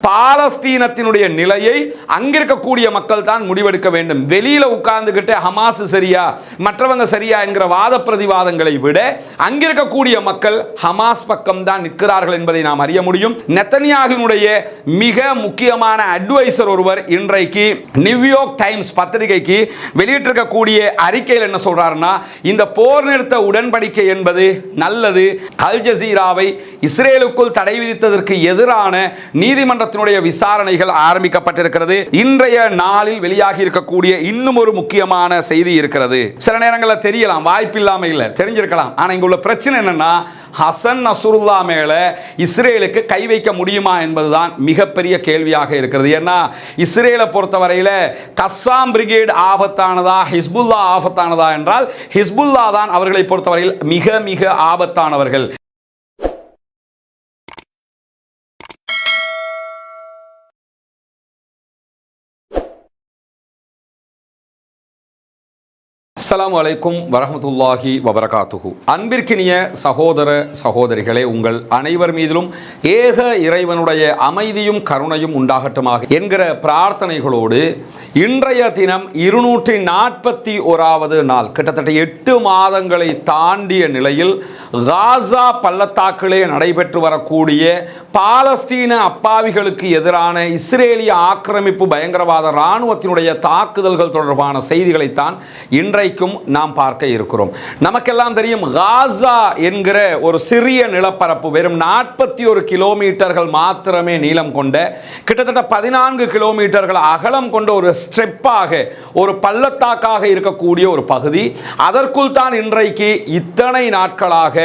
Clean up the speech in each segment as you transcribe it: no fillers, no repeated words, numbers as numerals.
பாலஸ்தீனத்தினுடைய நிலையை அங்கிருக்கக்கூடிய மக்கள் தான் முடிவெடுக்க வேண்டும். வெளியில உட்கார்ந்துகிட்டு ஹமாஸ் சரியா மற்றவங்க சரியா என்கிற வாத பிரதிவாதங்களை விட அங்கிருக்கக்கூடிய மக்கள் ஹமாஸ் பக்கம் தான் நிற்கிறார்கள் என்பதை நாம் அறிய முடியும். நெத்தனியாஹுவினுடைய மிக முக்கியமான அட்வைசர் ஒருவர் இன்றைக்கு நியூயார்க் டைம்ஸ் பத்திரிகைக்கு வெளியிட்டிருக்கக்கூடிய அறிக்கையில் என்ன சொல்றாருன்னா, இந்த போர் நிறுத்த உடன்படிக்கை என்பது நல்லது, அல் ஜசீராவை இஸ்ரேலுக்குள் தடை விதித்ததற்கு எதிரான நீதிமன்ற விசாரணைகள் ஆரம்பிக்கப்பட்டிருக்கிறது. இன்றைய நாளில் வெளியாகி இருக்கக்கூடிய இன்னும் ஒரு முக்கியமான செய்தி இருக்கிறது. சில நேரங்களில் தெரியலாம், வாய்ப்பில்லாம இல்ல, தெரிஞ்சிருக்கலாம். ஆனா இங்க உள்ள பிரச்சனை என்னன்னா, ஹசன் நஸ்ருல்லா மேல இஸ்ரேலுக்கு கை வைக்க முடியுமா என்பதுதான் மிகப்பெரிய கேள்வியாக இருக்கிறது. ஏன்னா இஸ்ரேலை பொறுத்தவரையில கஸ்ஸாம் பிரிகேட் ஆபத்தானதா, ஹிஸ்புல்லா ஆபத்தானதா என்றால் ஹிஸ்புல்லா தான் அவர்களை பொறுத்தவரையில் மிக மிக ஆபத்தானவர்கள். அஸ்ஸலாமு அலைக்கும் வரஹ்மத்துல்லாஹி வபரகாத்துஹு. அன்பிற்கினிய சகோதர சகோதரிகளே, உங்கள் அனைவர் மீதிலும் ஏக இறைவனுடைய அமைதியும் கருணையும் உண்டாகட்டுமாக என்கிற பிரார்த்தனைகளோடு இன்றைய தினம் 241வது நாள், கிட்டத்தட்ட 8 மாதங்களை தாண்டிய நிலையில் காசா பள்ளத்தாக்கிலே நடைபெற்று வரக்கூடிய பாலஸ்தீன அப்பாவிகளுக்கு எதிரான இஸ்ரேலிய ஆக்கிரமிப்பு பயங்கரவாத இராணுவத்தினுடைய தாக்குதல்கள் தொடர்பான செய்திகளைத்தான் இன்றைக்கும் நாம் பார்க்க இருக்கிறோம். நமக்கெல்லாம் தெரியும், காசா என்கிற ஒரு சிறிய நிலப்பரப்பு வெறும் 41 கிலோமீட்டர்கள் மாத்திரமே நீளம் கொண்ட, கிட்டத்தட்ட 14 கிலோமீட்டர்கள் அகலம் கொண்ட ஒரு ஸ்ட்ரெப்பாக, ஒரு பள்ளத்தாக்காக இருக்கக்கூடிய ஒரு பகுதி. அதற்குள் தான் இன்றைக்கு இத்தனை நாட்களாக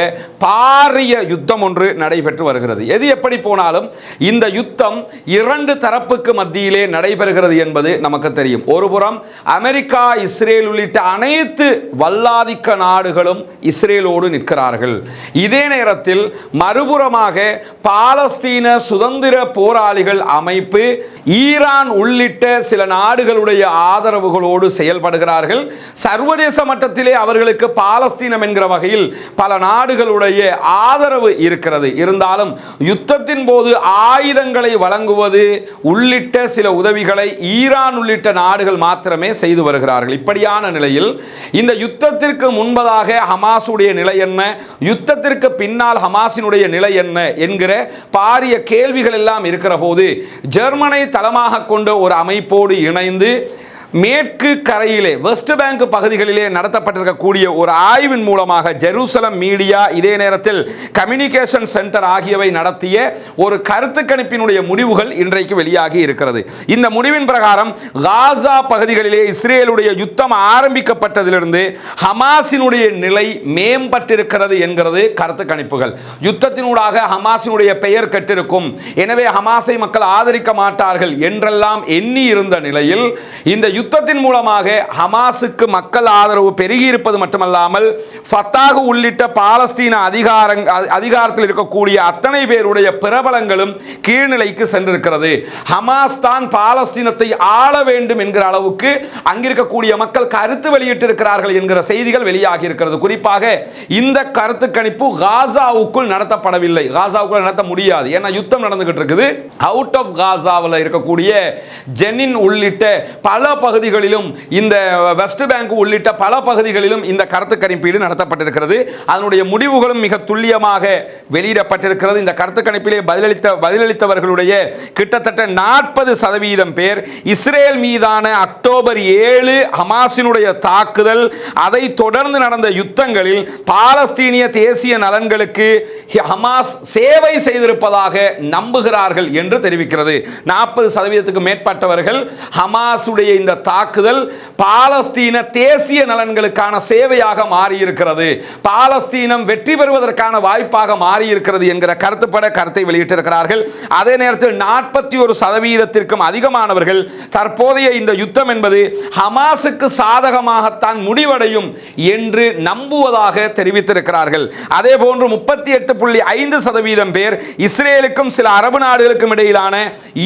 பாரிய யுத்தம் ஒன்று நடைபெற்று வருகிறது. எது எப்படி போனாலும் இந்த யுத்தம் 2 தரப்புக்கு மத்தியிலே நடைபெறுகிறது என்பது நமக்கு தெரியும். ஒருபுறம் அமெரிக்கா, இஸ்ரேல் உள்ளிட்ட அனைத்து வல்லாதிக்க நாடுகளும் இஸ்ரேலோடு நிற்கிறார்கள். இதே நேரத்தில் மறுபுறமாக பாலஸ்தீன சுதந்திர போராளிகள் அமைப்பு ஈரான் உள்ளிட்ட சில நாடுகளுடைய ஆதரவுகளோடு செயல்படுகிறார்கள். சர்வதேச மட்டத்திலே அவர்களுக்கு பாலஸ்தீனம் என்கிற வகையில் பல நாடுகளுடைய ஆதரவு இருக்கிறது. இருந்தாலும் யுத்தத்தின் போது ஆயுதங்களை வழங்குவது உள்ளிட்ட சில உதவிகளை ஈரான் உள்ளிட்ட நாடுகள் மாத்திரமே செய்து வருகிறார்கள். இப்படியான நிலையில் இந்த யுத்தத்திற்கு முன்பதாக ஹமாஸுடைய நிலை என்ன, யுத்தத்திற்கு பின்னால் ஹமாஸினுடைய நிலை என்ன என்கிற பாரிய கேள்விகள் எல்லாம் இருக்கிற போது, ஜெர்மனை தளமாக கொண்ட ஒரு அமைப்போடு இணைந்து மேற்கு கரையிலே வெஸ்ட் பேங்க் பகுதிகளிலே நடத்தப்பட்டிருக்கக்கூடிய ஒரு ஆய்வின் மூலமாக ஜெருசலம் மீடியா, இதே நேரத்தில் கம்யூனிகேஷன் சென்டர் ஆகியவை நடத்திய ஒரு கருத்து கணிப்பினுடைய முடிவுகள் இன்றைக்கு வெளியாகி இருக்கிறது. இந்த முடிவின் பிரகாரம் காசா பகுதிகளிலே இஸ்ரேலுடைய யுத்தம் ஆரம்பிக்கப்பட்டதிலிருந்து ஹமாஸினுடைய நிலை மேம்பட்டிருக்கிறது என்கிறது கருத்து கணிப்புகள். யுத்தத்தினூடாக ஹமாஸினுடைய பெயர் கெட்டிருக்கும், எனவே ஹமாஸை மக்கள் ஆதரிக்க மாட்டார்கள் என்றெல்லாம் எண்ணி இருந்த நிலையில் இந்த யுத்தத்தின் மூலமாக ஹமாஸுக்கு மக்கள் ஆதரவு பெருகி இருப்பது மட்டுமல்லாமல் ஃபத்தாஹ் உள்ளிட்ட பாலஸ்தீன அதிகாரத்தில் இருக்கக்கூடிய அத்தனை பேருடைய பிரபலங்களும் கீழ்நிலைக்கு சென்றிருக்கிறது. ஹமாஸ் தான் பாலஸ்தீனத்தை ஆள வேண்டும் என்கிற அளவுக்கு அங்கிருக்கக்கூடிய மக்கள் கருத்து வெளியிட்டிருக்கிறார்கள் என்கிற செய்திகள் வெளியாகி இருக்கிறது. குறிப்பாக இந்த கருத்து கணிப்பு காசாவுக்குள் நடத்தப்படவில்லை, காசாவுக்குள் நடத்த முடியாது, ஏன்னா யுத்தம் நடந்துகிட்டு இருக்குது. அவுட் ஆஃப் காசாவில் இருக்கக்கூடிய ஜெனின் உள்ளிட்ட பல பகுதிகளிலும், இந்த வெஸ்ட் பேங்க் உள்ளிட்ட பல பகுதிகளிலும் இந்த கருத்து கணிப்பீடு நடத்தப்பட்டிருக்கிறது. அதனுடைய முடிவுகளும் மிக துல்லியமாக வெளியிடப்பட்டிருக்கிறது. இந்த கருத்து கணிப்பிலே பதிலளித்தவர்களுடைய கிட்டத்தட்ட 40% பேர் இஸ்ரேல் மீதான அக்டோபர் 7 ஹமாஸினுடைய தாக்குதல், அதை தொடர்ந்து நடந்த யுத்தங்களில் பாலஸ்தீனிய தேசிய நலன்களுக்கு ஹமாஸ் சேவை செய்திருப்பதாக நம்புகிறார்கள் என்று தெரிவிக்கிறது. 40%க்கு மேற்பட்டவர்கள் ஹமாஸுடைய இந்த தாக்குதல் பாலஸ்தீன தேசிய நலன்களுக்கான சேவையாக மாறியிருக்கிறது, பாலஸ்தீனம் வெற்றி பெறுவதற்கான வாய்ப்பாக மாறியிருக்கிறது என்கிற கருத்துப்பட கருத்தை வெளியிட்டிருக்கிறார்கள். அதே நேரத்தில் 41%க்கும் அதிகமானவர்கள் தற்போதைய இந்த யுத்தம் என்பது ஹமாஸுக்கு சாதகமாகத்தான் முடிவடையும் என்று நம்புவதாக தெரிவித்திருக்கிறார்கள். அதே போன்று 38.5% பேர் இஸ்ரேலுக்கும் சில அரபு நாடுகளுக்கும் இடையிலான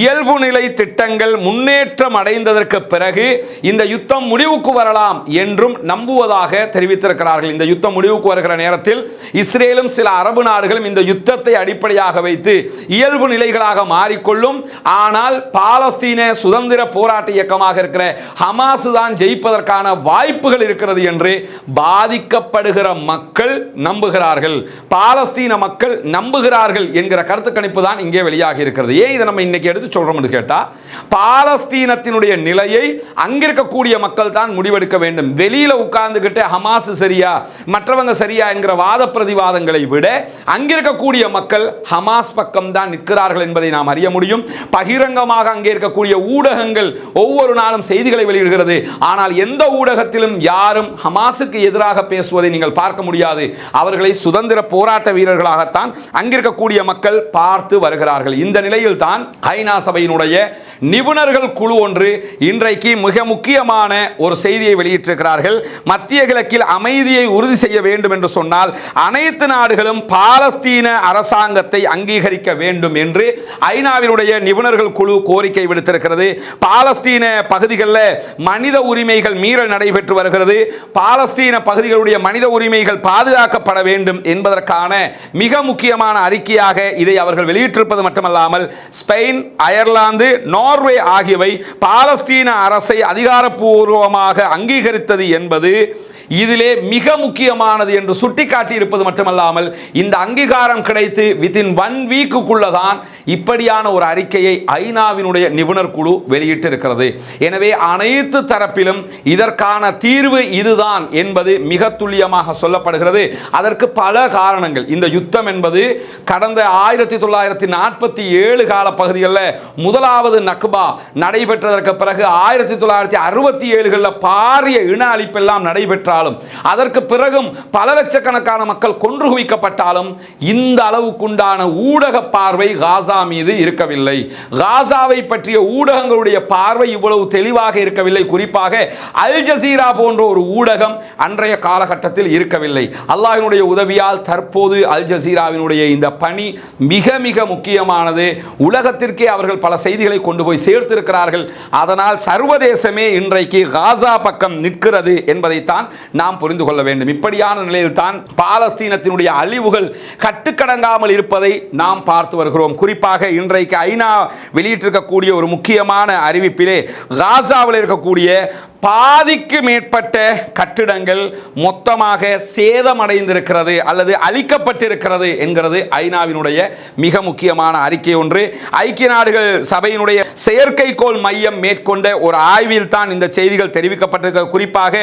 இயல்பு நிலை திட்டங்கள் முன்னேற்றம் அடைந்ததற்கு பிறகு பிறகு இந்த யுத்தம் முடிவுக்கு வரலாம் என்றும் நம்புவதாக தெரிவித்திருக்கிறார்கள். இந்த யுத்தம் முடிவுக்கு வருகிற நேரத்தில் இஸ்ரேலும் சில அரபு நாடுகளும் இந்த யுத்தத்தை அடிப்படையாக வைத்து இயல்பு நிலைகளாக மாறிக்கொள்ளும். ஆனால் பாலஸ்தீன சுதந்திர போராட்ட இயக்கமாக இருக்கிற ஹமாஸ் தான் ஜெயிப்பதற்கான வாய்ப்புகள் இருக்கிறது என்று பாதிக்கப்படுகிற மக்கள் நம்புகிறார்கள், பாலஸ்தீன மக்கள் நம்புகிறார்கள் என்கிற கருத்து கணிப்பு தான் இங்கே வெளியாகி இருக்கிறது. ஏன் இதை நம்ம இன்னைக்கு எடுத்து சொல்றோம் கேட்டா, பாலஸ்தீனத்தினுடைய நிலையை அங்கிருக்கக்கூடிய மக்கள் தான் முடிவெடுக்க வேண்டும். வெளியில உட்கார்ந்துகிட்டு ஹமாஸ் சரியா மற்றவங்க சரியா என்கிற வாத பிரதிவாதங்களை விட அங்கிருக்கக்கூடிய மக்கள் ஹமாஸ் பக்கம் தான் நிற்கிறார்கள் என்பதை நாம் அறிய முடியும். பகிரங்கமாக அங்கே இருக்கக்கூடிய ஊடகங்கள் ஒவ்வொரு நாளும் செய்திகளை வெளியிடுகிறது. ஆனால் எந்த ஊடகத்திலும் யாரும் ஹமாஸுக்கு எதிராக பேசுவதை நீங்கள் பார்க்க முடியாது. அவர்களை சுதந்திர போராட்ட வீரர்களாகத்தான் அங்கிருக்கக்கூடிய மக்கள் பார்த்து வருகிறார்கள். இந்த நிலையில் தான் ஐநா சபையினுடைய நிபுணர்கள் குழு ஒன்று இன்றைக்கு மிக முக்கியமான ஒரு செய்தியை வெளியிட்டிருக்கிறார்கள். மத்திய கிழக்கில் அமைதியை உறுதி செய்ய வேண்டும் என்று சொன்னால் அனைத்து நாடுகளும் பாலஸ்தீன அரசாங்கத்தை அங்கீகரிக்க வேண்டும் என்று ஐநாவினுடைய நிபுணர்கள் குழு கோரிக்கை விடுத்திருக்கிறது. பாலஸ்தீன பகுதிகளில் மனித உரிமைகள் மீறல் நடைபெற்று வருகிறது. பாலஸ்தீன பகுதிகளுடைய மனித உரிமைகள் பாதுகாக்கப்பட வேண்டும் என்பதற்கான மிக முக்கியமான அறிக்கையாக இதை அவர்கள் வெளியிட்டிருப்பது மட்டுமல்லாமல் ஸ்பெயின், அயர்லாந்து, நார்வே ஆகியவை பாலஸ்தீன அரசை அதிகாரப்பூர்வமாக அங்கீகரித்தது என்பது இதிலே மிக முக்கியமானது என்று சுட்டிக்காட்டி இருப்பது மட்டுமல்லாமல் இந்த அங்கீகாரம் கிடைத்து வித்தின் 1 வீக்குள்ளதான் இப்படியான ஒரு அறிக்கையை ஐநாவினுடைய நிபுணர் குழு வெளியிட்டிருக்கிறது. எனவே அனைத்து தரப்பிலும் இதற்கான தீர்வு இதுதான் என்பது மிக துல்லியமாக சொல்லப்படுகிறது. அதற்கு பல காரணங்கள். இந்த யுத்தம் என்பது கடந்த 1947 கால பகுதிகளில் முதலாவது நக்பா நடைபெற்றதற்கு பிறகு 1967 பாரிய இன அழிப்பெல்லாம் நடைபெற்ற அதற்கு பிறகும் பல லட்சக்கணக்கான மக்கள் கொன்று குவிக்கப்பட்டாலும் இந்த அளவுக்குண்டான ஊடக பார்வை காசா மீது இருக்கவில்லை. காசாவை பற்றிய ஊடகங்களுடைய பார்வை இவ்வளவு தெளிவாக இருக்கவில்லை. குறிப்பாக அல் ஜசீரா போன்ற ஒரு ஊடகம் அன்றைய காலகட்டத்தில் இருக்கவில்லை. அல்லாஹ்வினுடைய உதவியால் தற்போது அல் ஜசீராவினுடைய இந்த பணி மிக மிக முக்கியமானது. உலகத்திற்கே அவர்கள் பல செய்திகளை கொண்டு போய் சேர்த்திருக்கிறார்கள். அதனால் சர்வதேசமே இன்றைக்கு காசா பக்கம் நிற்கிறது என்பதைத்தான் நாம் புரிந்து கொள்ள வேண்டும். இப்படியான நிலையில் தான் பாலஸ்தீனத்தினுடைய அழிவுகள் கட்டுக்கடங்காமல் இருப்பதை நாம் பார்த்து வருகிறோம். குறிப்பாக இன்றைக்கு ஐநா வெளியிட்டிருக்கக்கூடிய ஒரு முக்கியமான அறிவிப்பிலே காசாவில் இருக்கக்கூடிய பாதிக்கு மேற்பட்ட கட்டிடங்கள் மொத்தமாக சேதமடைந்திருக்கிறது அல்லது அழிக்கப்பட்டிருக்கிறது என்கிறது ஐநாவினுடைய மிக முக்கியமான அறிக்கை ஒன்று. ஐக்கிய நாடுகள் சபையினுடைய செயற்கைக்கோள் மையம் மேற்கொண்ட ஒரு ஆய்வில் தான் இந்த செய்திகள் தெரிவிக்கப்பட்டிருக்க. குறிப்பாக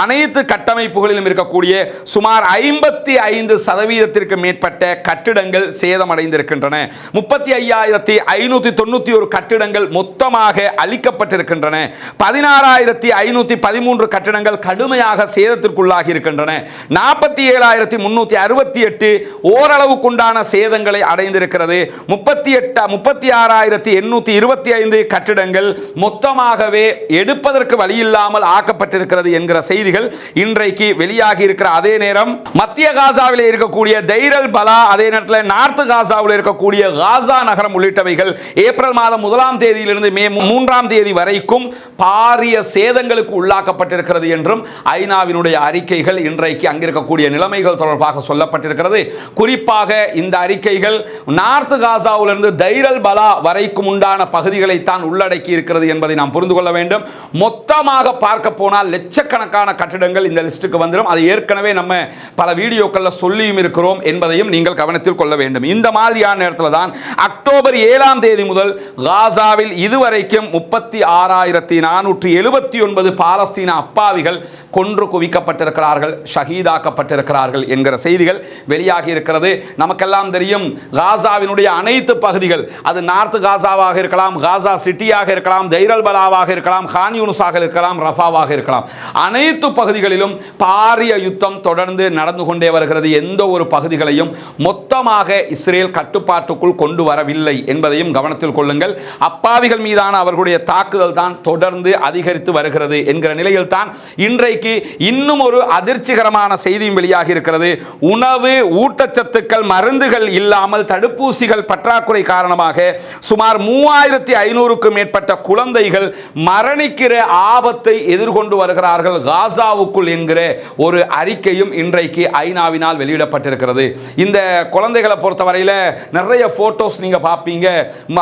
அனைத்து கட்டமைப்புகளிலும் இருக்கக்கூடிய சுமார் 55% மேற்பட்ட கட்டிடங்கள் சேதமடைந்திருக்கின்றன. 35,591 கட்டிடங்கள் மொத்தமாக அழிக்கப்பட்டிருக்கின்றன. 16,513 கட்டடங்கள் கடுமையாக சேதத்திற்குள்ளாகி இருக்கின்றன. 47,368 ஓரளவுக்குண்டான சேதங்களை அடைந்திருக்கிறது. 36,825 கட்டிடங்கள் மொத்தமாகவே எடுப்பதற்கு வழியில்லாமல் ஆக்கப்பட்டிருக்கிறது என்கிற செய்திகள் இன்றைக்கு வெளியாகி இருக்கிற அதே நேரம் மத்திய காசாவில் இருக்கக்கூடிய தைரல் பலா, அதே நேரத்தில் நார்த் காசாவில் இருக்கக்கூடிய காசா நகரம் உள்ளிட்டவைகள் ஏப்ரல் மாதம் 1ஆம் தேதியிலிருந்து மே 3ஆம் தேதி வரைக்கும் பாரிய சேதங்களுக்கு உள்ளாக்கப்பட்டிருக்கிறது என்றும் ஐநாவினுடைய அறிக்கைகள் இன்றைக்கு அங்கிருக்கக்கூடிய நிலைமைகள் தொடர்பாக சொல்லப்பட்டிருக்கிறது. குறிப்பாக இந்த அறிக்கைகள் நார்த் காசாவிலிருந்து தைரல் பலா வரைக்கும் உண்டான பகுதிகளை தான் உள்ளடக்கி இருக்கிறது என்பதை நாம் புரிந்து கொள்ள வேண்டும். மொத்தமாக பார்க்க போனால் லட்சக்கணக்கான கட்டிடங்கள் இந்த லிஸ்டுக்கு வந்துடும். அது ஏற்கனவே நம்ம பல வீடியோக்களில் சொல்லியும் இருக்கிறோம் என்பதையும் நீங்கள் கவனத்தில் கொள்ள வேண்டும். இந்த மாதிரியான நேரத்தில் தான் அக்டோபர் 7ஆம் தேதி முதல் காசாவில் இதுவரைக்கும் 36,479 பாலஸ்தீன அப்பாவிகள் கொன்று குவிக்கப்பட்டிருக்கிறார்கள், ஷஹீதாக்கப்பட்டிருக்கிறார்கள் என்கிற செய்திகள் வெளியாகி இருக்கிறது. நமக்கெல்லாம் தெரியும் காசாவினுடைய அனைத்து பகுதிகள், அது நார்த் காசாவாக இருக்கலாம், காசா சிட்டியாக இருக்கலாம், தைரல் பலாவாக இருக்கலாம், கான் யூனுஸாக இருக்கலாம், ரஃபாவாக இருக்கலாம், அனைத்து பகுதிகளிலும் பாரிய யுத்தம் தொடர்ந்து நடந்து கொண்டே வருகிறது. எந்த ஒரு பகுதிகளையும் மொத்தமாக இஸ்ரேல் கட்டுப்பாட்டுக்குள் கொண்டு வரவில்லை என்பதையும் கவனத்தில் கொள்ளுங்கள். அப்பாவிகள் மீதான அவர்களுடைய தாக்குதல் தான் தொடர்ந்து அதிகரித்து வருகிறது. இருக்கிறது என்கிற நிலையில் தான் இன்றைக்கு இன்னும் ஒரு அதிர்ச்சிகரமான செய்தியும் வெளியாகி இருக்கிறது. உணவு, ஊட்டச்சத்துக்கள், மருந்துகள் இல்லாமல் தடுப்பூசிகள் பற்றாக்குறை காரணமாக சுமார் 3500க்கும் மேற்பட்ட குழந்தைகள் மரணிக்கிற ஆபத்தை எதிர்கொண்டு வருகிறார்கள் காசாவுக்குள் என்கிற ஒரு அறிக்கையும் இன்றைக்கு ஐநாவினால் வெளியிடப்பட்டிருக்கிறது. இந்த குழந்தைகளை பொறுத்தவரையில் நிறைய போட்டோஸ் நீங்க பார்ப்பீங்க.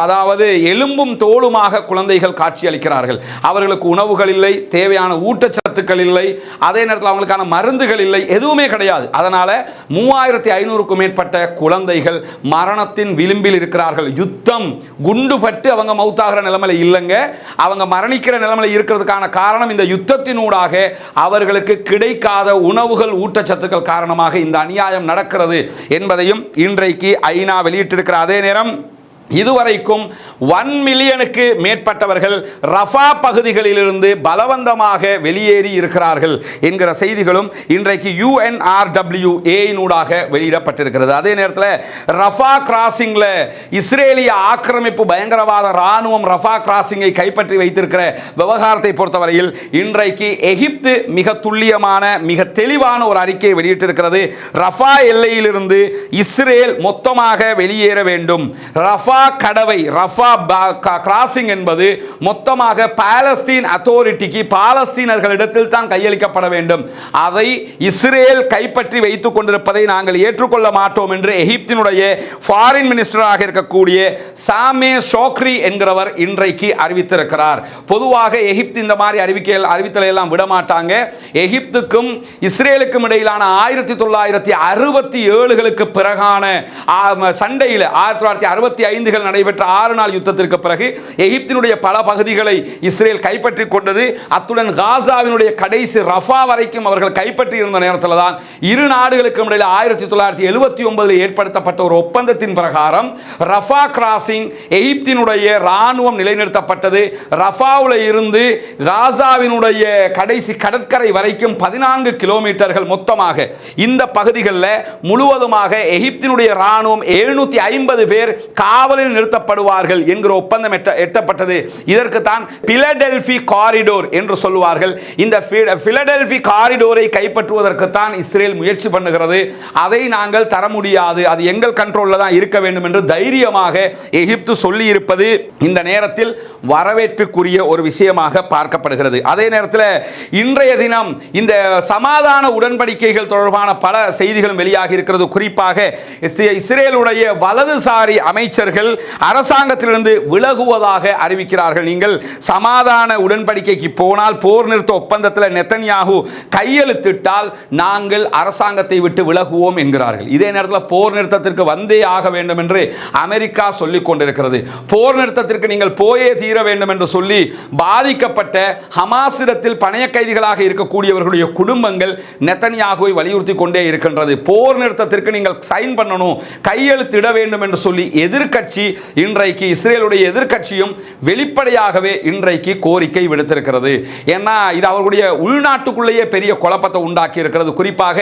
அதாவது எலும்பும் தோலுமாக குழந்தைகள் காட்சி அளிக்கிறார்கள். அவர்களுக்கு உணவுகள் இல்லை, தேவையான ஊட்டச்சத்துக்கள் இல்லை, அதே நேரத்தில் அவங்களுக்கான மருந்துகள் இல்லை, எதுவுமே கிடையாது. அதனால 3500க்கும் மேற்பட்ட குழந்தைகள் மரணத்தின் விளிம்பில் இருக்கிறார்கள். யுத்தம் குண்டு பட்டு அவங்க மௌத்தாகிற நிலைமையில இல்லைங்க, அவங்க மரணிக்கிற நிலைமையில இருக்கிறதுக்கான காரணம் இந்த யுத்தத்தினூடாக அவர்களுக்கு கிடைக்காத உணவுகள், ஊட்டச்சத்துக்கள் காரணமாக இந்த அநியாயம் நடக்கிறது என்பதையும் இன்றைக்கு ஐநா வெளியிட்டிருக்கிற அதே நேரம் இதுவரைக்கும் 1 மில்லியனுக்கு மேற்பட்டவர்கள் ரஃபா பகுதிகளிலிருந்து பலவந்தமாக வெளியேறி இருக்கிறார்கள் என்கிற செய்திகளும் இன்றைக்கு UNRWA வெளியிடப்பட்டிருக்கிறது. அதே நேரத்தில் ரஃபா கிராசிங்ல இஸ்ரேலிய ஆக்கிரமிப்பு பயங்கரவாத ராணுவம் ரஃபா கிராசிங்கை கைப்பற்றி வைத்திருக்கிற விவகாரத்தை பொறுத்தவரையில் இன்றைக்கு எகிப்து மிக துல்லியமான, மிக தெளிவான ஒரு அறிக்கையை வெளியிட்டிருக்கிறது. ரஃபா எல்லையிலிருந்து இஸ்ரேல் மொத்தமாக வெளியேற வேண்டும். ரஃபா கடவை, ரஃபா கிராசிங் என்பது மொத்தமாக பாலஸ்தீன் அத்தாரிட்டிக்கு, பாலஸ்தீனர்களிடத்தில் தான் கையளிக்கப்பட வேண்டும். அதை இஸ்ரேல் கைப்பற்றி வைத்துக் கொண்டிருப்பதை நாங்கள் ஏற்றுக்கொள்ள மாட்டோம் என்று எகிப்தினுடைய ஃபாரின் மினிஸ்டராக இருக்கக்கூடிய சாமே ஷோக்ரி என்கிறவர் இன்றைக்கு அறிவித்திருக்கிறார். பொதுவாக எகிப்து இந்த மாதிரி அறிவித்தலை எல்லாம் விட மாட்டாங்க. எகிப்துக்கும் இஸ்ரேலுக்கும் இடையிலான 1967களுக்கு பிறகான சண்டையில் 1965 நடைபெற்ற 6 நாள் யுத்தத்திற்கு பிறகு எகிப்தினுடைய பல பகுதிகளை இஸ்ரேல் கைப்பற்றிக் கொண்டது. அத்துடன் காசாவினுடைய கடைசி ரஃபா வரைக்கும் அவர்கள் கைப்பற்றி இருந்த நேரத்தில் தான் இரு நாடுகளுக்கும் இடையில் 1979 ஏற்படுத்தப்பட்ட ஒரு ஒப்பந்தத்தின் பிரகாரம் ரஃபா கிராசிங் எகிப்தினுடைய ராணுவம் நிலைநிறுத்தப்பட்டது. ரஃபாவில் இருந்து காசாவினுடைய கடைசி கடற்கரை வரைக்கும் 14 கிலோமீட்டர்கள் மொத்தமாக இந்த பகுதிகளில் முழுவதுமாக எகிப்தினுடைய ராணுவம் 750 பேர் காவலில் நிறுத்தப்படுவார்கள் என்கிற ஒப்பந்தம் எட்டப்பட்டது. இதற்கு தான் பிலடெல்பி காரிடோர் என்று சொல்லுவார்கள். இந்த பிலடெல்பி காரிடோரை கைப்பற்றுவதற்கு தான் இஸ்ரேல் முயற்சி பண்ணுகிறது. அதை நாங்கள் தர முடியாது, அது எங்கள் கண்ட்ரோலில் தான் இருக்க வேண்டும் என்று தைரியமாக எகிப்து சொல்லி இருப்பது இந்த நேரத்தில் வரவேற்புக்குரிய ஒரு விஷயமாக பார்க்கப்படுகிறது. அதே நேரத்தில் இன்றைய தினம் இந்த சமாதான உடன்படிக்கைகள் தொடர்பான பல செய்திகளும் வெளியாகி இருக்கிறது. குறிப்பாக இஸ்ரேலுடைய வலதுசாரி அமைச்சர்கள் அரசாங்கத்திலிருந்து விலகுவதாக அறிவிக்கிறார்கள். நீங்கள் சமாதான உடன்படிக்கைக்கு போனால், போர் நிறுத்த ஒப்பந்தத்தில் நெத்தன்யாகு கையெழுத்திட்டால் நாங்கள் அரசாங்கத்தை விட்டு விலகுவோம் என்கிறார்கள். இதே நேரத்தில் போர் நிறுத்தத்திற்கு வந்தே ஆக வேண்டும் என்று அமெரிக்கா சொல்லிக் கொண்டிருக்கிறது. போர் நிறுத்தத்திற்கு நீங்கள் போயே தீர வேண்டும் என்று சொல்லி பாதிக்கப்பட்ட ஹமாஸிடத்தில் பணைய கைதிகளாக இருக்கக்கூடியவர்களுடைய குடும்பங்கள் நெத்தன்யாகுவை வலியுறுத்தி கொண்டே இருக்கின்றது. போர் நிறுத்தத்திற்கு நீங்கள் சைன் பண்ணணும், கையெழுத்திட வேண்டும் என்று சொல்லி எதிர்க்கட்சி இன்றைக்கு இஸ்ரேலுடைய எதிர்க்கட்சியும் வெளிப்படையாகவே இன்றைக்கு கோரிக்கை விடுத்திருக்கிறது. ஏன்னா இது அவர்களுடைய உள்நாட்டுக்குள்ளேயே பெரிய குழப்பத்தை உண்டாக்கி இருக்கிறது. குறிப்பாக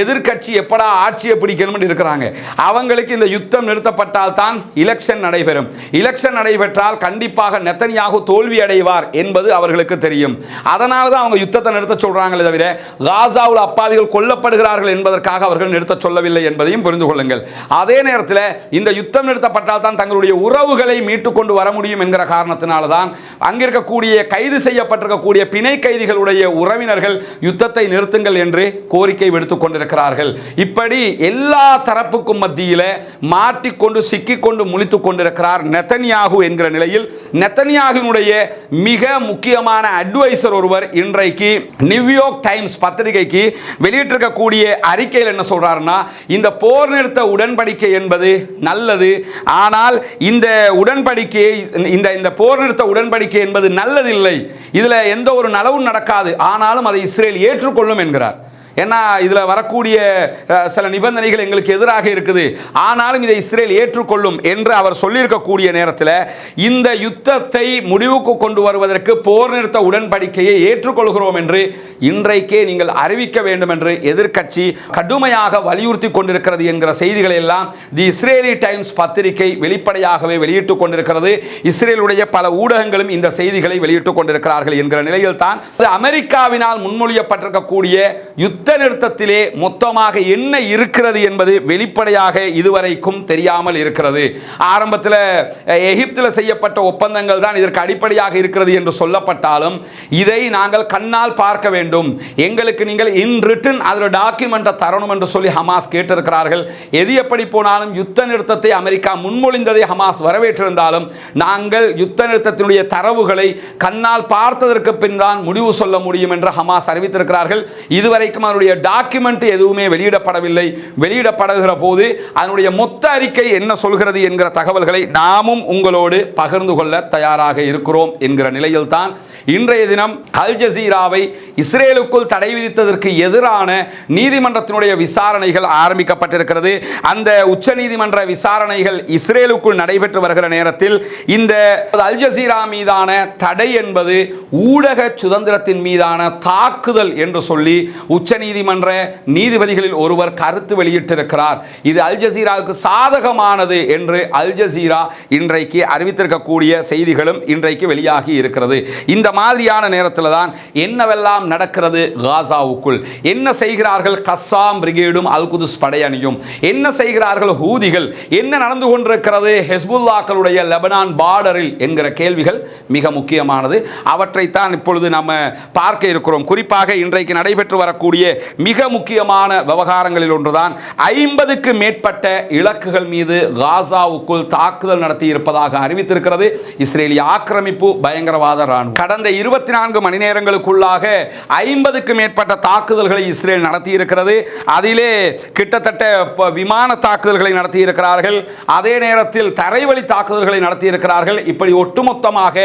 எதிர்க்கட்சி எப்படா ஆட்சியை பிடிக்கணும் இருக்கிறாங்க. அவங்களுக்கு இந்த யுத்தம் நிறுத்தப்பட்டால் தான் எலெக்ஷன் நடைபெறும். எலெக்ஷன் நடைபெற்றால் கண்டிப்பாக நெத்தன்யாகு தோல்வி அடைவார் என்பது அவர்களுக்கு தெரியும். அதனால தான் அவங்க யுத்தத்தை நிறுத்த சொல்றாங்களே தவிர காசாவில் அப்பாவிகள் கொல்லப்படுகிறார்கள் என்பதற்காக அவர்கள் நிறுத்த சொல்லவில்லை என்பதையும் புரிந்து கொள்ளுங்கள். அதே நேரத்தில் இந்த யுத்தம் நிறுத்தப்பட்டால் தான் தங்களுடைய உறவுகளை மீட்டுக் கொண்டு வர முடியும் என்கிற காரணத்தினால்தான் அங்கிருக்கக்கூடிய கைது செய்யப்பட்டிருக்கக்கூடிய பிணை கைதிகளுடைய உறவினர்கள் யுத்தத்தை நிறுத்துங்கள் என்று கோரிக்கை விடுத்துக் கொண்டிருக்கிறார்கள். இப்படி எல்லா தரப்புக்கும் மத்தியில் மாட்டிக்கொண்டு சிக்கிக்கொண்டு முழித்துக் கொண்டிருக்கிறார் நெத்தன்யாகு என்கிற நிலையில் நெத்தன்யாகுவினுடைய மிக முக்கியமான அட்வைசர் ஒருவர் இன்றைக்கு நியூயார்க் டைம்ஸ் பத்திரிகைக்கு வெளியிட்டிருக்கக்கூடிய அறிக்கையில் என்ன சொல்றாருன்னா, இந்த போர் நிறுத்த உடன்படிக்கை என்பது நல்லது, ஆனால் இந்த உடன்படிக்கை இந்த போர் நிறுத்த உடன்படிக்கை என்பது நல்லதில்லை, இதுல எந்த ஒரு நலவும் நடக்காது, ஆனாலும் அதை இஸ்ரேல் ஏற்றுக்கொள்ளும் என்கிறார். ஏன்னா இதில் வரக்கூடிய சில நிபந்தனைகள் எங்களுக்கு எதிராக இருக்குது, ஆனாலும் இதை இஸ்ரேல் ஏற்றுக்கொள்ளும் என்று அவர் சொல்லியிருக்கக்கூடிய நேரத்தில் இந்த யுத்தத்தை முடிவுக்கு கொண்டு வருவதற்கு போர் நிறுத்த உடன்படிக்கையை ஏற்றுக்கொள்கிறோம் என்று இன்றைக்கே நீங்கள் அறிவிக்க வேண்டும் என்று எதிர்க்கட்சி கடுமையாக வலியுறுத்தி கொண்டிருக்கிறது என்கிற செய்திகளை எல்லாம் தி இஸ்ரேலி டைம்ஸ் பத்திரிகை வெளிப்படையாகவே வெளியிட்டுக் கொண்டிருக்கிறது. இஸ்ரேலுடைய பல ஊடகங்களும் இந்த செய்திகளை வெளியிட்டுக் கொண்டிருக்கிறார்கள் என்கிற நிலையில் தான் அமெரிக்காவினால் முன்மொழியப்பட்டிருக்கக்கூடிய யுத்த நிறுத்தத்திலே மொத்தமாக என்ன இருக்கிறது என்பது வெளிப்படையாக இதுவரைக்கும் தெரியாமல் இருக்கிறது. ஆரம்பத்தில் எகிப்தில் செய்யப்பட்ட ஒப்பந்தங்கள் தான் இதற்கு அடிப்படையாக இருக்கிறது என்று சொல்லப்பட்டாலும் இதை நாங்கள் கண்ணால் பார்க்க வேண்டும், எங்களுக்கு நீங்கள் இன் ரிட்டன் அதில் டாக்குமெண்ட்டை தரணும் என்று சொல்லி ஹமாஸ் கேட்டிருக்கிறார்கள். எது எப்படி போனாலும் யுத்த நிறுத்தத்தை அமெரிக்கா முன்மொழிந்ததை ஹமாஸ் வரவேற்றிருந்தாலும் நாங்கள் யுத்த நிறுத்தத்தினுடைய தரவுகளை கண்ணால் பார்த்ததற்கு பின் தான் முடிவு சொல்ல முடியும் என்று ஹமாஸ் அறிவித்திருக்கிறார்கள். இதுவரைக்கும் அதனுடைய டாக்குமெண்ட் எதுவுமே வெளியிடப்படவில்லை. வெளியிடப்படுகிற போது அதனுடைய மொத்த அறிக்கை என்ன சொல்கிறது என்கிற தகவல்களை நாமும் உங்களோடு பகிர்ந்து கொள்ள தயாராக இருக்கிறோம் என்கிற நிலையில் தான் இன்றைய தினம் அல் ஜசீராவை இஸ்ரேலுக்குள் தடை விதித்ததற்கு எதிரான நீதிமன்றத்தினுடைய விசாரணைகள் ஆரம்பிக்கப்பட்டிருக்கிறது. அந்த உச்ச நீதிமன்ற விசாரணைகள் இஸ்ரேலுக்குள் நடைபெற்று வருகிற நேரத்தில் இந்த அல் ஜசீரா மீதான தடை என்பது ஊடக சுதந்திரத்தின் மீதான தாக்குதல் என்று சொல்லி உச்ச நீதிமன்ற நீதிபதிகளில் ஒருவர் கருத்து வெளியிட்டிருக்கிறார். இது அல் ஜசீராவுக்கு சாதகமானது என்று அல் ஜசீரா இன்றைக்கு அறிவித்திருக்கக்கூடிய செய்திகளும் இன்றைக்கு வெளியாகி இருக்கிறது. இந்த மாதிரியான நேரத்தில் தான் என்னவெல்லாம் நடக்கிறது, காசாவுக்குள் என்ன செய்கிறார்கள் கஸ்ஸாம் பிரிகேடும் அல் குதுஸ் படையணியும், என்ன செய்கிறார்கள் ஹூதிகள், என்ன நடந்து கொண்டிருக்கிறது ஹெஸ்புல்லாக்களுடைய லெபனான் பார்டரில் என்கிற கேள்விகள் மிக முக்கியமானது. அவற்றைத்தான் இப்பொழுது நம்ம பார்க்க இருக்கிறோம். குறிப்பாக இன்றைக்கு நடைபெற்று வரக்கூடிய மிக முக்கியமான விவகாரங்களில் ஒன்றுதான் 50க்கு மேற்பட்ட இலக்குகள் மீது காசாவுக்குள் தாக்குதல் நடத்தி இருப்பதாக அறிவித்திருக்கிறது இஸ்ரேலிய ஆக்கிரமிப்பு பயங்கரவாத ராணுவம். கடந்த 24 மணி நேரங்களுக்குள்ளாக 50க்கு மேற்பட்ட தாக்குதல்களை இஸ்ரேல் நடத்தி இருக்கிறது. அதிலே கிட்டத்தட்ட விமான தாக்குதல்களை நடத்தி இருக்கிறார்கள், அதே நேரத்தில் தரைவழி தாக்குதல்களை நடத்தி இருக்கிறார்கள். இப்படி ஒட்டுமொத்தமாக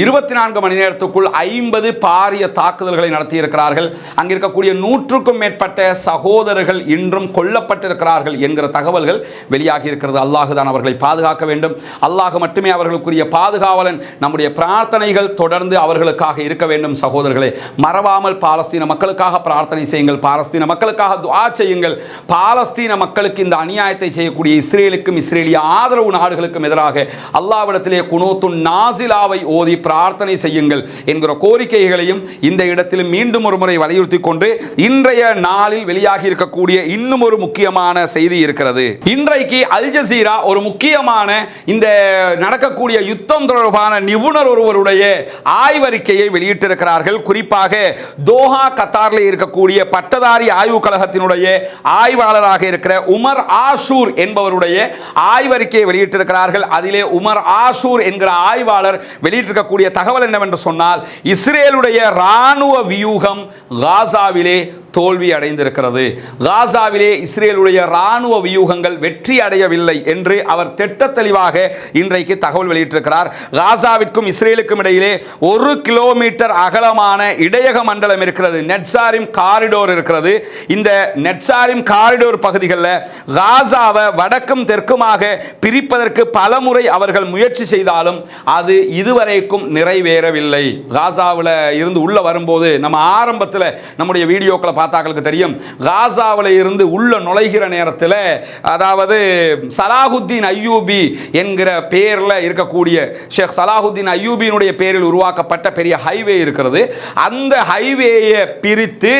24 மணி நேரத்துக்குள் 50 பாரிய தாக்குதல்களை நடத்தி இருக்கிறார்கள். அங்கிருக்கக்கூடிய 100க்கும் மேற்பட்ட சகோதரர்கள் இன்றும் கொல்லப்பட்டிருக்கிறார்கள் என்கிற தகவல்கள் வெளியாகி இருக்கிறது. அல்லாஹ் தான் அவர்களை பாதுகாக்க வேண்டும். அல்லாஹ் மட்டுமே அவர்களுக்குரிய பாதுகாவலன். நம்முடைய பிரார்த்தனைகள் தொடர்ந்து அவர்களுக்காக இருக்க வேண்டும். சகோதரர்களே, மறவாமல் பாலஸ்தீன மக்களுக்காக பிரார்த்தனை செய்யுங்கள், பாலஸ்தீன மக்களுக்காக துஆ செய்யுங்கள். பாலஸ்தீன மக்களுக்கு இந்த அநியாயத்தை செய்யக்கூடிய இஸ்ரேலுக்கும் இஸ்ரேலிய ஆதரவு நாடுகளுக்கும் எதிராக அல்லாஹ்விடத்திலே குனூத்துன் நாசிலாவை ஓதி பிரார்த்தனை செய்யுங்கள் என்கிற கோரிக்கைகளையும் இந்த இடத்தில் மீண்டும் ஒரு முறை வலியுறுத்தி கொண்டு இன்றைய நாளில் வெளியாகி இருக்கக்கூடிய இன்னும் ஒரு முக்கியமான செய்தி இருக்கிறது. இன்றைக்கு அல் ஜசீரா ஒரு முக்கியமான இந்த நடக்கக்கூடிய யுத்தம் தொடர்பான நிபுணர் ஒருவருடைய ஆய்வறிக்கையை வெளியிட்டிருக்கிறார்கள். குறிப்பாக தோஹா கத்தாரில் இருக்கக்கூடிய பட்டதாரி ஆய்வு கழகத்தினுடைய ஆய்வாளராக இருக்கிற உமர் ஆஷூர் என்பவருடைய ஆய்வறிக்கையை வெளியிட்டிருக்கிறார்கள். அதிலே உமர் ஆஷூர் என்கிற ஆய்வாளர் வெளியிட்டிருக்கக்கூடிய தகவல் என்னவென்று சொன்னால், இஸ்ரேலுடைய ராணுவ வியூகம் காசாவிலே தோல்வி அடைந்திருக்கிறது. காசாவிலே இஸ்ரேலுடைய ராணுவ வியூகங்கள் வெற்றி அடையவில்லை என்று அவர் திட்டத்தெளிவாக இன்றைக்கு தகவல் வெளியிட்டிருக்கிறார். காசாவிற்கும் இஸ்ரேலுக்கும் இடையிலே 1 கிலோமீட்டர் அகலமான இடையக மண்டலம் இருக்கிறது, நெட்சாரிம் காரிடோர் இருக்கிறது. இந்த நெட்சாரிம் காரிடோர் பகுதிகளில் காசாவை வடக்கும் தெற்குமாக பிரிப்பதற்கு பலமுறை அவர்கள் முயற்சி செய்தாலும் அது இதுவரைக்கும் நிறைவேறவில்லை. காசாவில் இருந்து உள்ள வரும்போது நம்ம ஆரம்பத்தில் நம்முடைய வீடியோக்களை பார்த்தாக்களுக்கு தெரியும், காசாவில் இருந்து உள்ள நுழைகிற நேரத்தில், அதாவது சலாஹுத்தீன் அய்யூபி என்கிற பெயரில் இருக்கக்கூடிய ஷேக் சலாஹுத்தீன் அய்யூபியினுடைய பெயரில் உருவாக்கப்பட்ட பெரிய ஹைவே இருக்கிறது. அந்த ஹைவேயை பிரித்து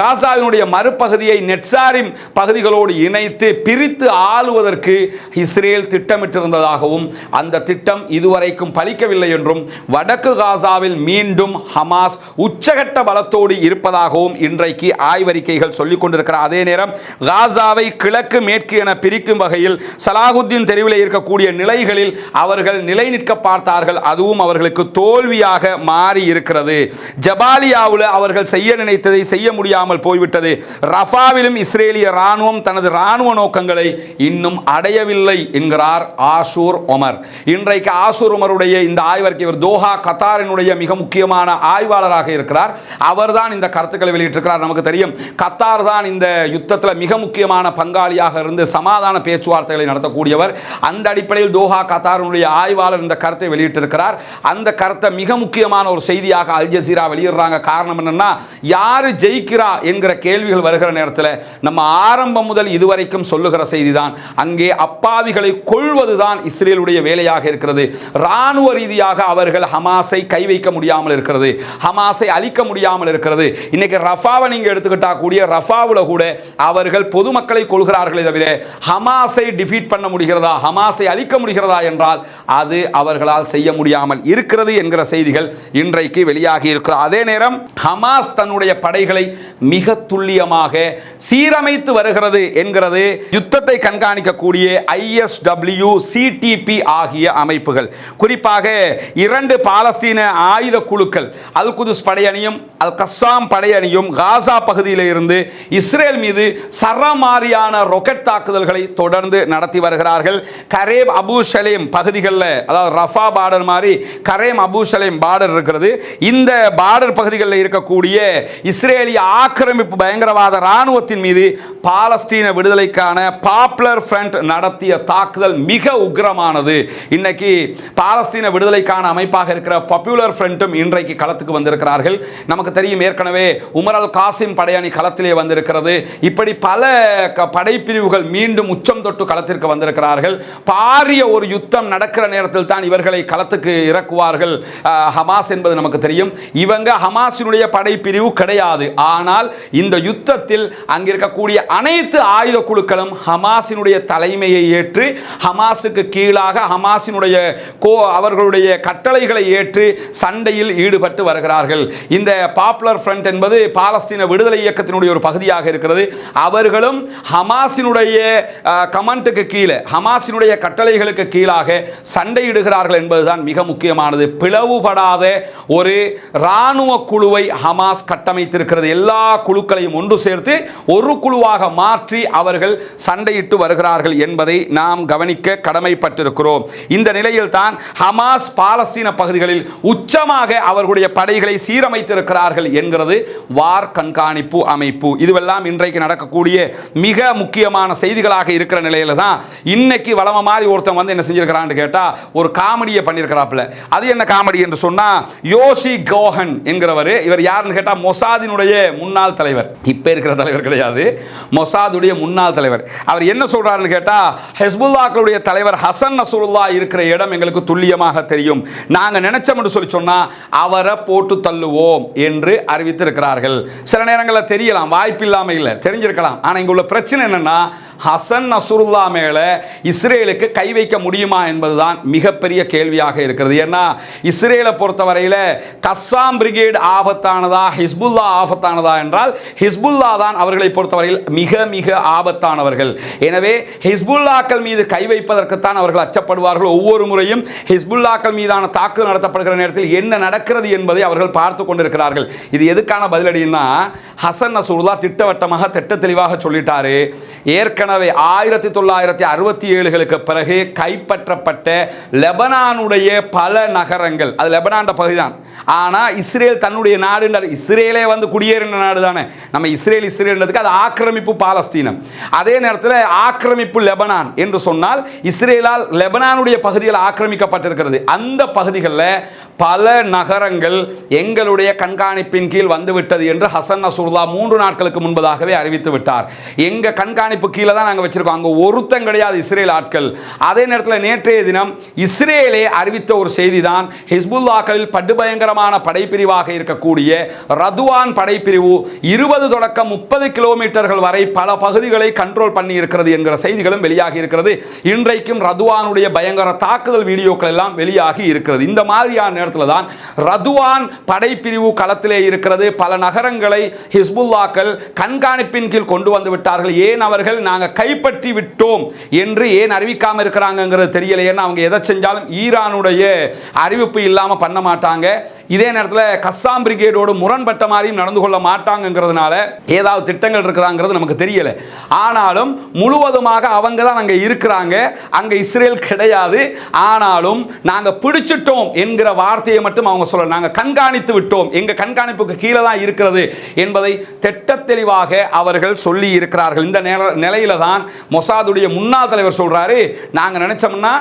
காசாவினுடைய மறுபகுதியை நெட்சாரிம் பகுதிகளோடு இணைத்து பிரித்து ஆளுவதற்கு இஸ்ரேல் திட்டமிட்டிருந்ததாகவும் அந்த திட்டம் இதுவரைக்கும் பலிக்கவில்லை என்றும் வடக்கு காசாவில் மீண்டும் ஹமாஸ் உச்சகட்ட பலத்தோடு இருப்பதாகவும் இன்றைக்கு ஆய்வறிக்கைகள் சொல்லிக் கொண்டிருக்கிற அதே நேரம் காசாவை கிழக்கு மேற்கு என பிரிக்கும் வகையில் சலாஹுத்தீன் தெருவில் இருக்கக்கூடிய நிலைகளில் அவர்கள் நிலை நிற்க பார்த்தார்கள். அதுவும் அவர்களுக்கு தோல்வியாக மாறி இருக்கிறது. ஜபாலியாவில் அவர்கள் செய்ய நினைத்ததை செய்ய முடியாமல் போய்விட்டது. ரஃபாவிலும் இஸ்ரேலிய ராணுவம் தனது ராணுவ நோக்கங்களை இன்னும் அடையவில்லை என்கிறார் ஆஷூர் ஒமர். இன்றைக்கு ஆஷூர் ஒமருடைய இந்த ஆய்வறிக்கை, தோஹா கத்தாரினுடைய மிக முக்கியமான ஆய்வாளராக இருக்கிறார். அவர்தான் இந்த கருத்துக்களை வெளியிட்டிருக்கிறார். இருக்கிறார். நமக்கு தெரியும் கத்தார் தான் இந்த யுத்தத்தில் மிக முக்கியமான பங்காளியாக இருந்து சமாதான பேச்சுவார்த்தைகளை நடத்தக்கூடியவர். அந்த அடிப்படையில் தோஹா கத்தாருடைய ஆய்வாளர் இந்த கருத்தை வெளியிட்டிருக்கிறார். அந்த கருத்தை மிக முக்கியமான ஒரு செய்தியாக அல் ஜசீரா வெளியிடுறாங்க. காரணம் என்னன்னா, யாரு ஜெயிக்கிறா என்கிற கேள்விகள் வருகிற நேரத்தில் நம்ம ஆரம்பம் முதல் இதுவரைக்கும் சொல்லுகிற செய்தி தான், அங்கே அப்பாவிகளை கொள்வதுதான் இஸ்ரேலுடைய வேலையாக இருக்கிறது. ராணுவ ரீதியாக அவர்கள் ஹமாஸை கை வைக்க முடியாமல் இருக்கிறது, ஹமாஸை அழிக்க முடியாமல் இருக்கிறது. இன்னைக்கு ரஃபாவை நீங்க எடுத்துக்கிட்டா கூடிய ரஃபாவில் கூட அவர்கள் பொதுமக்களை கொள்கிறார்களே தவிர ஹமாஸை டிஃபீட் பண்ண முடிகிறதா, ஹமாஸை அழிக்க முடிகிறதா என்றால் அது அவர்களால் செய்ய முடியாமல் இருக்கிறது என்கிற செய்திகள் இன்றைக்கு வெளியாகி இருக்கிற அதே நேரம் ஹமாஸ் தன்னுடைய படைகளை மிக துல்லியமாக சீரமைத்து வருகிறது என்கிறது யுத்தத்தை கண்காணிக்கக்கூடிய ISW, CTP ஆகிய அமைப்புகள். குறிப்பாக 2 பாலஸ்தீன ஆயுத குழுக்கள், அல் குதுஸ் படையணியும் அல் கஸ்ஸாம் படையணியும் காசா பகுதியில் இருந்து இஸ்ரேல் மீது சரமாரியான ராக்கெட் தாக்குதல்களை தொடர்ந்து நடத்தி வருகிறார்கள். கரேம் அபு ஷலேம் பகுதிகளில், அதாவது ரஃபா பார்டர் மாதிரி கரேம் அபு ஷலேம் பார்டர் இருக்கிறது. இந்த பார்டர் பகுதிகளில் இருக்கக்கூடிய இஸ்ரேலிய ஆக்கிரமிப்பு பயங்கரவாத ராணுவத்தின் மீது பாலஸ்தீன விடுதலைக்கான பாப்புலர் ஃப்ரண்ட் நடத்திய தாக்குதல் மிக உக்கிரமானது. இன்னைக்கு பாலஸ்தீன விடுதலைக்கான அமைப்பாக இருக்கிற பாப்புலர் ஃப்ரண்ட்டும் இன்றைக்கு களத்துக்கு வந்திருக்கிறார்கள். நமக்கு தெரியும் ஏற்கனவே உமர் அல் காசிம் படையணி களத்திலே வந்திருக்கிறது. இப்படி பல படைப்பிரிவுகள் மீண்டும் உச்சம் தொட்டு களத்திற்கு வந்திருக்கிறார்கள். பாரிய ஒரு யுத்தம் நடக்கிற நேரத்தில் தான் இவர்களை களத்துக்கு இறக்குவார்கள் ஹமாஸ் என்பது நமக்கு தெரியும். இவங்க ஹமாஸினுடைய படைப்பிரிவு கிடையாது. ஆனால் இந்த யுத்தத்தில் அங்கிருக்கக்கூடிய அனைத்து ஆயுத குழுக்களும் ஹமாஸினுடைய தலைமையை ஏற்று ஹமாஸுக்கு கீழாக ஹமாஸினுடைய அவர்களுடைய கட்டளைகளை ஏற்று சண்டையில் ஈடுபட்டு வருகிறார்கள். இந்த பாப்புலர் ஃப்ரண்ட் என்பது பாலஸ்தீன விடுதலை இயக்கத்தினுடைய ஒரு பகுதியாக இருக்கிறது. அவர்களும் ஹமாஸினுடைய கமெண்ட்டுக்கு கீழே, ஹமாஸினுடைய கட்டளைகளுக்கு கீழாக சண்டையிடுகிறார்கள் என்பதுதான் மிக முக்கியமானது. பிளவுபடாத ஒரு ராணுவ குழுவை ஹமாஸ் கட்டமைத்திருக்கிறது. எல்லா குழுக்களையும் ஒன்று சேர்த்து ஒரு குழுவாக மாற்றி அவர்கள் சண்டையிட்டு வருகிறார்கள் என்பதை நாம் கவனிக்க கடமைப்பட்டிருக்கிறோம். இந்த நிலையில் தான் ஹமாஸ் பாலஸ்தீன பகுதிகளில் உச்சமாக அவர்களுடைய படைகளை சீரமைத்திருக்கிறார்கள் என்கிறது வார் கண்காணிப்பு அமைப்பு. இதுவெல்லாம் இன்றைக்கு நடக்கக்கூடிய மிக முக்கியமான செய்திகளாக இருக்கிற நிலையில தான் இன்னைக்கு வளம மாதிரி ஒருத்தன் வந்து என்ன செஞ்சிருக்கிறான்னு கேட்டா ஒரு காமெடியை பண்ணியிருக்கிறாப்ல. அது என்ன காமெடி என்று சொன்னா, யோஷி கோஹன் என்கிறவர், இவர் யாருன்னு கேட்டா மொசாதினுடைய முன்னாள் தலைவர், இப்ப இருக்கிற தலைவர் கிடையாது, மொசாதுடைய முன்னாள் தலைவர். அவர் என்ன சொல்றாருன்னு கேட்டா, ஹெஸ்புல்லாக்களுடைய தலைவர் ஹசன் நஸ்ருல்லா இருக்கிற இடம் எங்களுக்கு துல்லியமாக தெரியும், நாங்க நினைச்சோம் என்று சொல்லி சொன்னா அவரை போட்டு தள்ளுவோம் என்று அறிவித்திருக்கிறார்கள். சில நேரங்களில் தெரியலாம், வாய்ப்பு இல்லாமல் இல்லை, தெரிஞ்சிருக்கலாம். ஆனால் இங்க உள்ள பிரச்சனை என்னன்னா, ஹசன் நஸ்ருல்லா மேல இஸ்ரேலுக்கு கை வைக்க முடியுமா என்பதுதான் மிகப்பெரிய கேள்வியாக இருக்கிறது. ஏன்னா இஸ்ரேலை பொறுத்தவரையில் கஸ்ஸாம் பிரிகேட் ஆபத்தானதா, ஹிஸ்புல்லா ஆபத்தானதா என்றால் ஹிஸ்புல்லா தான் அவர்களை பொறுத்தவரையில் மிக மிக ஆபத்தானவர்கள். எனவே ஹிஸ்புல்லாக்கள் மீது கை வைப்பதற்குத்தான் அவர்கள் அச்சப்படுவார்கள். ஒவ்வொரு முறையும் ஹிஸ்புல்லாக்கள் மீதான தாக்குதல் நடத்தப்படுகிற நேரத்தில் என்ன நடக்கிறது என்பதை அவர்கள் பார்த்து கொண்டிருக்கிறார்கள். இது எதுக்கான பதிலடினா, ஹசன் நஸ்ருல்லா திட்டவட்டமாக திட்ட தெளிவாக சொல்லிட்டாரு, ஏற்கனவே 1967களுக்கு பிறகு கைப்பற்றப்பட்ட லெபனானுடைய பல நகரங்கள், அது லெபனான் பகுதி தான், ஆனால் இஸ்ரேல் தன்னுடைய நாடு, இஸ்ரேலே வந்து குடியேறின நாடு தானே, நம்ம இஸ்ரேல்ன்றதுக்கு அது ஆக்கிரமிப்பு பாலஸ்தீனம். அதே நேரத்தில் ஆக்கிரமிப்பு லெபனான் என்று சொன்னால் இஸ்ரேலால் லெபனானுடைய பகுதிகள் ஆக்கிரமிக்கப்பட்டிருக்கிறது. அந்த பகுதிகளில் பல நகரங்கள் எங்களுடைய கண்காணிப்பின் கீழ் வந்துவிட்டது என்று ஹசன் நஸ்ருல்லா 3 நாட்களுக்கு முன்பதாகவே அறிவித்து விட்டார். எங்க கண்காணிப்பு கீழே தான் நாங்கள் வச்சிருக்கோம், அங்கே ஒருத்தம் கிடையாது இஸ்ரேல் ஆட்கள். அதே நேரத்தில் நேற்றைய தினம் இஸ்ரேலே அறிவித்த ஒரு செய்தி தான், ஹிஸ்புல்லாக்களில் படுபயங்கரமான படைப்பிரிவாக இருக்கக்கூடிய ரதுவான் படைப்பிரிவு 20 தொடக்கம் 30 கிலோமீட்டர்கள் வரை பல பகுதிகளை கண்ட்ரோல் பண்ணி இருக்கிறது என்கிற செய்திகளும் வெளியாகி இருக்கிறது. இன்றைக்கும் ரதுவானுடைய பயங்கர தாக்குதல் வீடியோக்கள் எல்லாம் வெளியாகி இருக்கிறது. இந்த மாதிரியான நேரத்தில் தான் ரதுவான் படைப்பிரிவு களத்திலே இருக்கிறது. பல நகரங்களை ஹிஸ்புல்லாக்கள் கண்காணிப்பின் கீழ் கொண்டு வந்து விட்டார்கள். ஏன் அவர்கள் நாங்கள் கைப்பற்றி விட்டோம் என்று ஏன் அறிவிக்காமல் இருக்கிறாங்கிறது தெரியல. ஏன்னா அவங்க எதை செஞ்சாலும் ஈரானுடைய அறிவிப்பு இல்லாமல் பண்ண மாட்டாங்க. இதே நேரத்தில் கஸ்ஸாம் பிரிகேடோடு முரண்பட்ட மாதிரியும் நடந்து கொள்ள மாட்டாங்கிறதுனால ஏதாவது திட்டங்கள் இருக்குதாங்கிறது நமக்கு தெரியல. ஆனாலும் முழுவதுமாக அவங்க தான் அங்கே இருக்கிறாங்க, அங்கே இஸ்ரேல் கிடையாது. ஆனாலும் நாங்கள் பிடிச்சிட்டோம் என்கிற வார்த்தையை மட்டும் அவங்க சொல்ல, நாங்கள் கண்காணித்து விட்டோம், எங்கள் கண்காணிப்புக்கு கீழே தான் இருக்கிறது என்பதை திட்டத்தெளிவாக அவர்கள் சொல்லி இருக்கிறார்கள். இந்த நிலையில தான் மொசாதுடைய முன்னாள் தலைவர் சொல்றாரு, நாங்க நினைச்சோம்னா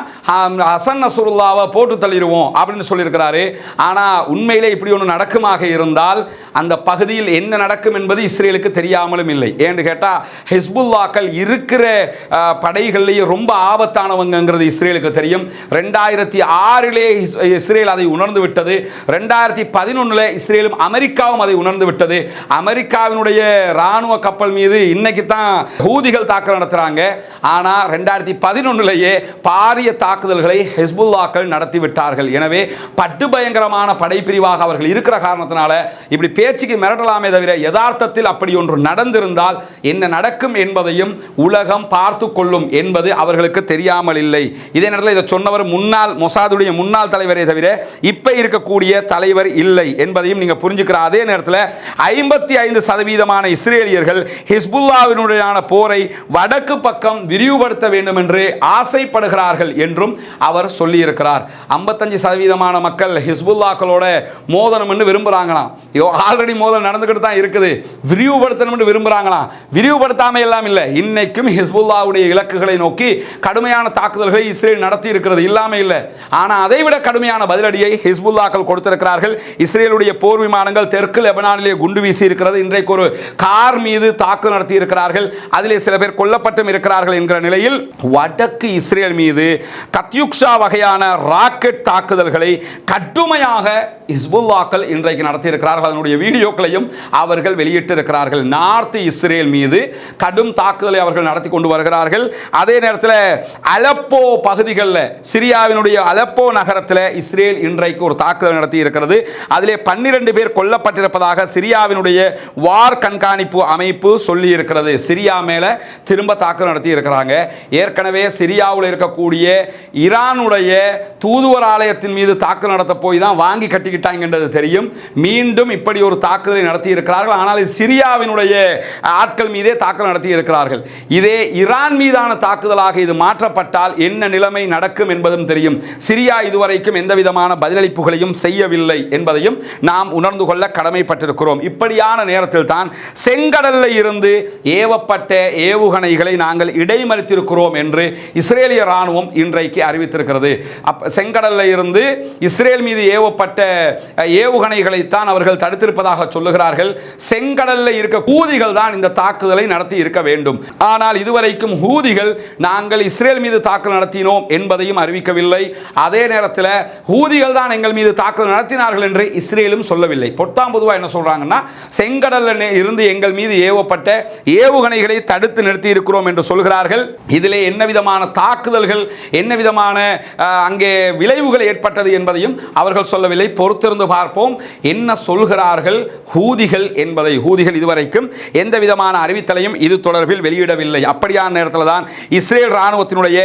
ஹசன் நஸ்ருல்லாவை போட்டு தள்ளிடுவோம் அப்படின்னு சொல்லியிருக்கிறாரு. ஆனா உண்மையிலே இப்படி ஒன்று நடக்குமாக இருந்தால் அந்த பகுதியில் என்ன நடக்கும் என்பது இஸ்ரேலுக்கு தெரியாமலும் இல்லை. ஏன்னு கேட்டா ஹிஸ்புல்லாக்கள் இருக்கிற படைகளிலேயே ரொம்ப ஆபத்தானவங்கிறது இஸ்ரேலுக்கு தெரியும். 2006 இஸ்ரேல் அதை உணர்ந்து விட்டது. 2011 இஸ்ரேலும் அமெரிக்காவும் அதை உணர்ந்து விட்டது. அமெரிக்காவினுடைய ராணுவ கப்பல் மீது இன்னைக்கு தான் ஹூதிகள் தாக்குதல் நடத்துறாங்க. ஆனா 2011 பாரிய தாக்குதல்களை ஹிஸ்புல்லாக்கள் நடத்தி விட்டார்கள். எனவே படுபயங்கரமான படைப்பிரிவாக அவர்கள் இருக்கிற காரணத்தினால இப்படி பேச்சுக்கு மிரட்டலாமே தவிர யதார்த்தத்தில் அப்படி ஒன்று நடந்திருந்தால் என்ன நடக்கும் என்பதையும் உலகம் பார்த்து கொள்ளும் என்பது அவர்களுக்கு தெரியாமல் இல்லை. இதே நேரத்தில் இதை சொன்னவர் மொசாதுடைய முன்னாள் தலைவரே தவிர இப்ப இருக்கக்கூடிய தலைவர் இல்லை என்பதையும் நீங்க புரிஞ்சுக்கிற. அதே நேரத்தில் 55% இஸ்ரேலியர்கள் ஹிஸ்புல்லாவினுடையான போரை வடக்கு பக்கம் விரிவுபடுத்த வேண்டும் என்று ஆசைப்படுகிறார்கள் என்றும் அவர் சொல்லியிருக்கிறார். 55% மக்கள் ஹிஸ்புல்லாக்களோட மோதனம் என்று விரும்புறாங்களாம். ஆல்ரெடி மோதல் நடந்துகிட்டு தான் இருக்குது, விரிவுபடுத்தணும் என்று விரும்புறாங்களாம். விரிவுபடுத்தாம எல்லாம் இல்லை, இன்னைக்கும் ஹிஸ்புல்லாவுடைய இலக்குகளை நோக்கி கடுமையான தாக்குதல்களை இஸ்ரேல் நடத்தி இருக்கிறது, இல்லாம இல்லை. ஆனா அதைவிட கடுமையான பதிலடியை ஹிஸ்புல்லாக்கள் கொடுத்திருக்கிறார்கள். இஸ்ரேலுடைய போர் விமானங்கள் தெற்கு லெபனானிலே குண்டு வீசி இருக்கிறது. இன்றைக்கு ஒரு கார் மீது தாக்குதல் நடத்தி இருக்கிறார்கள். அதிலே சில பேர் கொல்லப்பட்டும் இருக்கிறார்கள் என்கிற நிலையில் வடக்கு இஸ்ரேல் மீது கத்யுக்ஷா வகையான ராக்கெட் தாக்குதல்களை கடுமையாக ஹிஸ்புல்லாக்கள் இன்றைக்கு நடத்தி இருக்கிறார்கள். அதனுடைய வீடியோக்களையும் அவர்கள் வெளியிட்டிருக்கிறார்கள். நார்த் இஸ்ரேல் மீது கடும் தாக்குதலை அவர்கள் நடத்தி கொண்டு வருகிறார்கள். அதே நேரத்தில் அலப்போ பகுதிகளில், சிரியாவினுடைய அலப்போ நகரத்தில் இஸ்ரேல் இன்றைக்கு ஒரு தாக்குதல் நடத்தி இருக்கிறது. அதிலே 12 பேர் கொல்லப்பட்டிருப்பதாக சிரியாவினுடைய வார் கண்காணிப்பு அமைப்பு சொல்லி இருக்கிறது. சிரியா மேல திரும்ப தாக்குதல் நடத்தி இருக்கிறாங்க. ஏற்கனவே சிரியாவில் இருக்கக்கூடிய ஈரானுடைய தூதுவர் ஆலயத்தின் மீது தாக்குதல் நடத்த போய் தான் வாங்கி கட்டிக்கிட்டாங்க என்றது தெரியும். மீண்டும் இப்படி ஒரு தாக்குதலை நடத்தி இருக்கிறார்கள். ஆனால் சிரியாவினுடைய ஆட்கள் மீதே தாக்குதல் நடத்தி இருக்கிறார்கள். இதே ஈரான் மீதான தாக்குதலாக இது மாற்றப்பட்டால் என்ன நிலைமை நடக்கும் என்பதும் தெரியும். சிரியா இதுவரைக்கும் எந்த விதமான பதிலளிப்புகளையும் செய்யவில்லை என்பதையும் நாம் உணர்ந்து கொள்ள கடமைப்பட்டிருக்கிறோம். இப்படியான நேரத்தில் தான் செங்கடலில் இருந்து ஏவப்பட்ட ஏவுகணைகளை நாங்கள் இடைமறித்திருக்கிறோம் என்று இஸ்ரேலிய ராணுவம் இன்றைக்கு அறிவித்திருக்கிறது. செங்கடலில் இருந்து இஸ்ரேல் மீது ஏவப்பட்ட ஏவுகணைகளைத்தான் அவர்கள் தடுத்திருப்பதாக சொல்லுகிறார்கள். செங்கடலில் இருக்க ஹூதிகள் தான் இந்த தாக்குதலை நடத்தி இருக்க வேண்டும். ஆனால் இதுவரைக்கும் ஹூதிகள் நாங்கள் இஸ்ரேல் மீது தாக்குதல் நடத்தினோம் என்பதையும் அறிவிக்கவில்லை. அதே நேரத்தில் ஹூதிகள் தான் எங்கள் மீது தாக்குதல் நடத்தினார்கள் என்று இஸ்ரேலும் சொல்லவில்லை. பொத்தாம் பொதுவாக என்ன சொல்றாங்கன்னா, செங்கடலில் இருந்து எங்கள் மீது ஏவப்பட்ட ஏவுகணைகளை தடுத்து நிறுத்தி இருக்கிறோம் என்று சொல்கிறார்கள். இதிலே என்ன விதமான தாக்குதல்கள், என்ன விதமான அங்கே விளைவுகள் ஏற்பட்டது என்பதையும் அவர்கள் சொல்லவில்லை. பொறுத்திருந்து பார்ப்போம் என்ன சொல்கிறார்கள் ஹூதிகள் என்பதை. ஹூதிகள் இதுவரைக்கும் எந்த விதமான அறிவித்தலையும் இது தொடர்பில் வெளியிடவில்லை. அப்படியான நேரத்தில் தான் இஸ்ரேல் ராணுவத்தினுடைய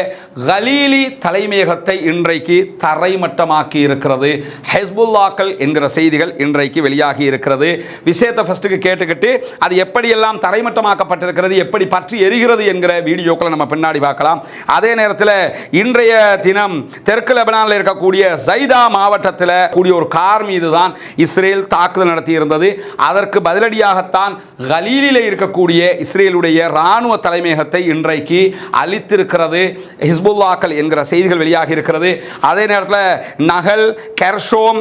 கலீலி தலைமையகத்தை இன்றைக்கு தரைமட்டமாக்கி இருக்கிறது ஹிஸ்புல்லாக்கள் என்கிற செய்திகள் இன்றைக்கு வெளியாகி இருக்கிறது. விஷயத்தை ஃபர்ஸ்ட்டுக்கு கேட்டுக்கிட்டு அது எப்படியெல்லாம் தரைமட்டமாக்கப்பட்டிருக்கிறது, எப்படி பற்றி எரிகிறது என்கிற வீடியோக்களை நம்ம பின்னாடி பார்க்கலாம். அதே நேரத்தில் இன்றைய தினம் தெற்கு லெபனானில் இருக்கக்கூடிய சைதா மாவட்டத்தில் கூடிய ஒரு கார் மீது தான் இஸ்ரேல் தாக்குதல் நடத்தி இருந்தது. அதற்கு பதிலடியாகத்தான் கலீலில் இருக்கக்கூடிய இஸ்ரேலுடைய ராணுவ தலைமையகத்தை இன்றைக்கு அழித்திருக்கிறது ஹிஸ்புல்லாக்கள் என்கிற செய்திகள் வெளியாகி இருக்கிறது. அதே நேரத்தில் நகல், கெர்ஷோம்,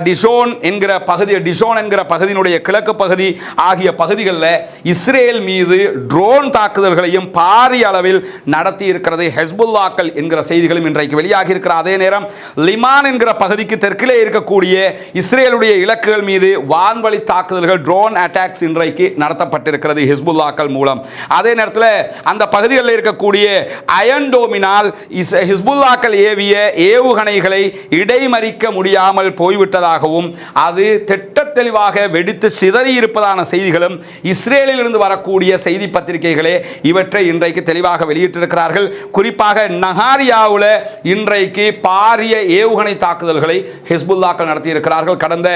டிஷோன் என்கிற பகுதியினுடைய கிழக்கு பகுதி ஆகிய பகுதிகளில் இஸ்ரேல் மீது ட்ரோன் தாக்குதல்களையும் பாரிய அளவில் நடத்தி இருக்கிறது ஹிஸ்புல்லாக்கள் என்கிற செய்திகளும் இன்றைக்கு வெளியாகி இருக்கிற. அதே நேரம் லிமான் என்கிற பகுதிக்கு தெற்கிலே இருக்கக்கூடிய இஸ்ரேலுடைய இலக்குகள் மீது வான்வழி தாக்குதல்கள், ட்ரோன் அட்டாக்ஸ் இன்றைக்கு நடத்தப்பட்டிருக்கிறது ஹிஸ்புல்லாக்கள் மூலம். அதே நேரத்தில் அந்த பகுதிகளில் இருக்கக்கூடிய அயன்டோமினால் ஹிஸ்புல்லாக்கள் ஏவிய ஏவுகணைகளை இடைமறிக்க முடியாமல் போய்விட்டதாகவும் அது திட்டத்தெளிவாக வெடித்து சிதறி இருப்பதான செய்திகளும் இஸ்ரேலில் இருந்து வரக்கூடிய செய்தி பத்திரிகைகளே இவற்றை இன்றைக்கு தெளிவாக வெளியிட்டிருக்கிறார்கள். குறிப்பாக நகாரியாவில் இன்றைக்கு பாரிய ஏவுகணை தாக்குதல்களை ஹிஸ்புல்லாக்கள் நடத்தியிருக்கிறார்கள். கடந்த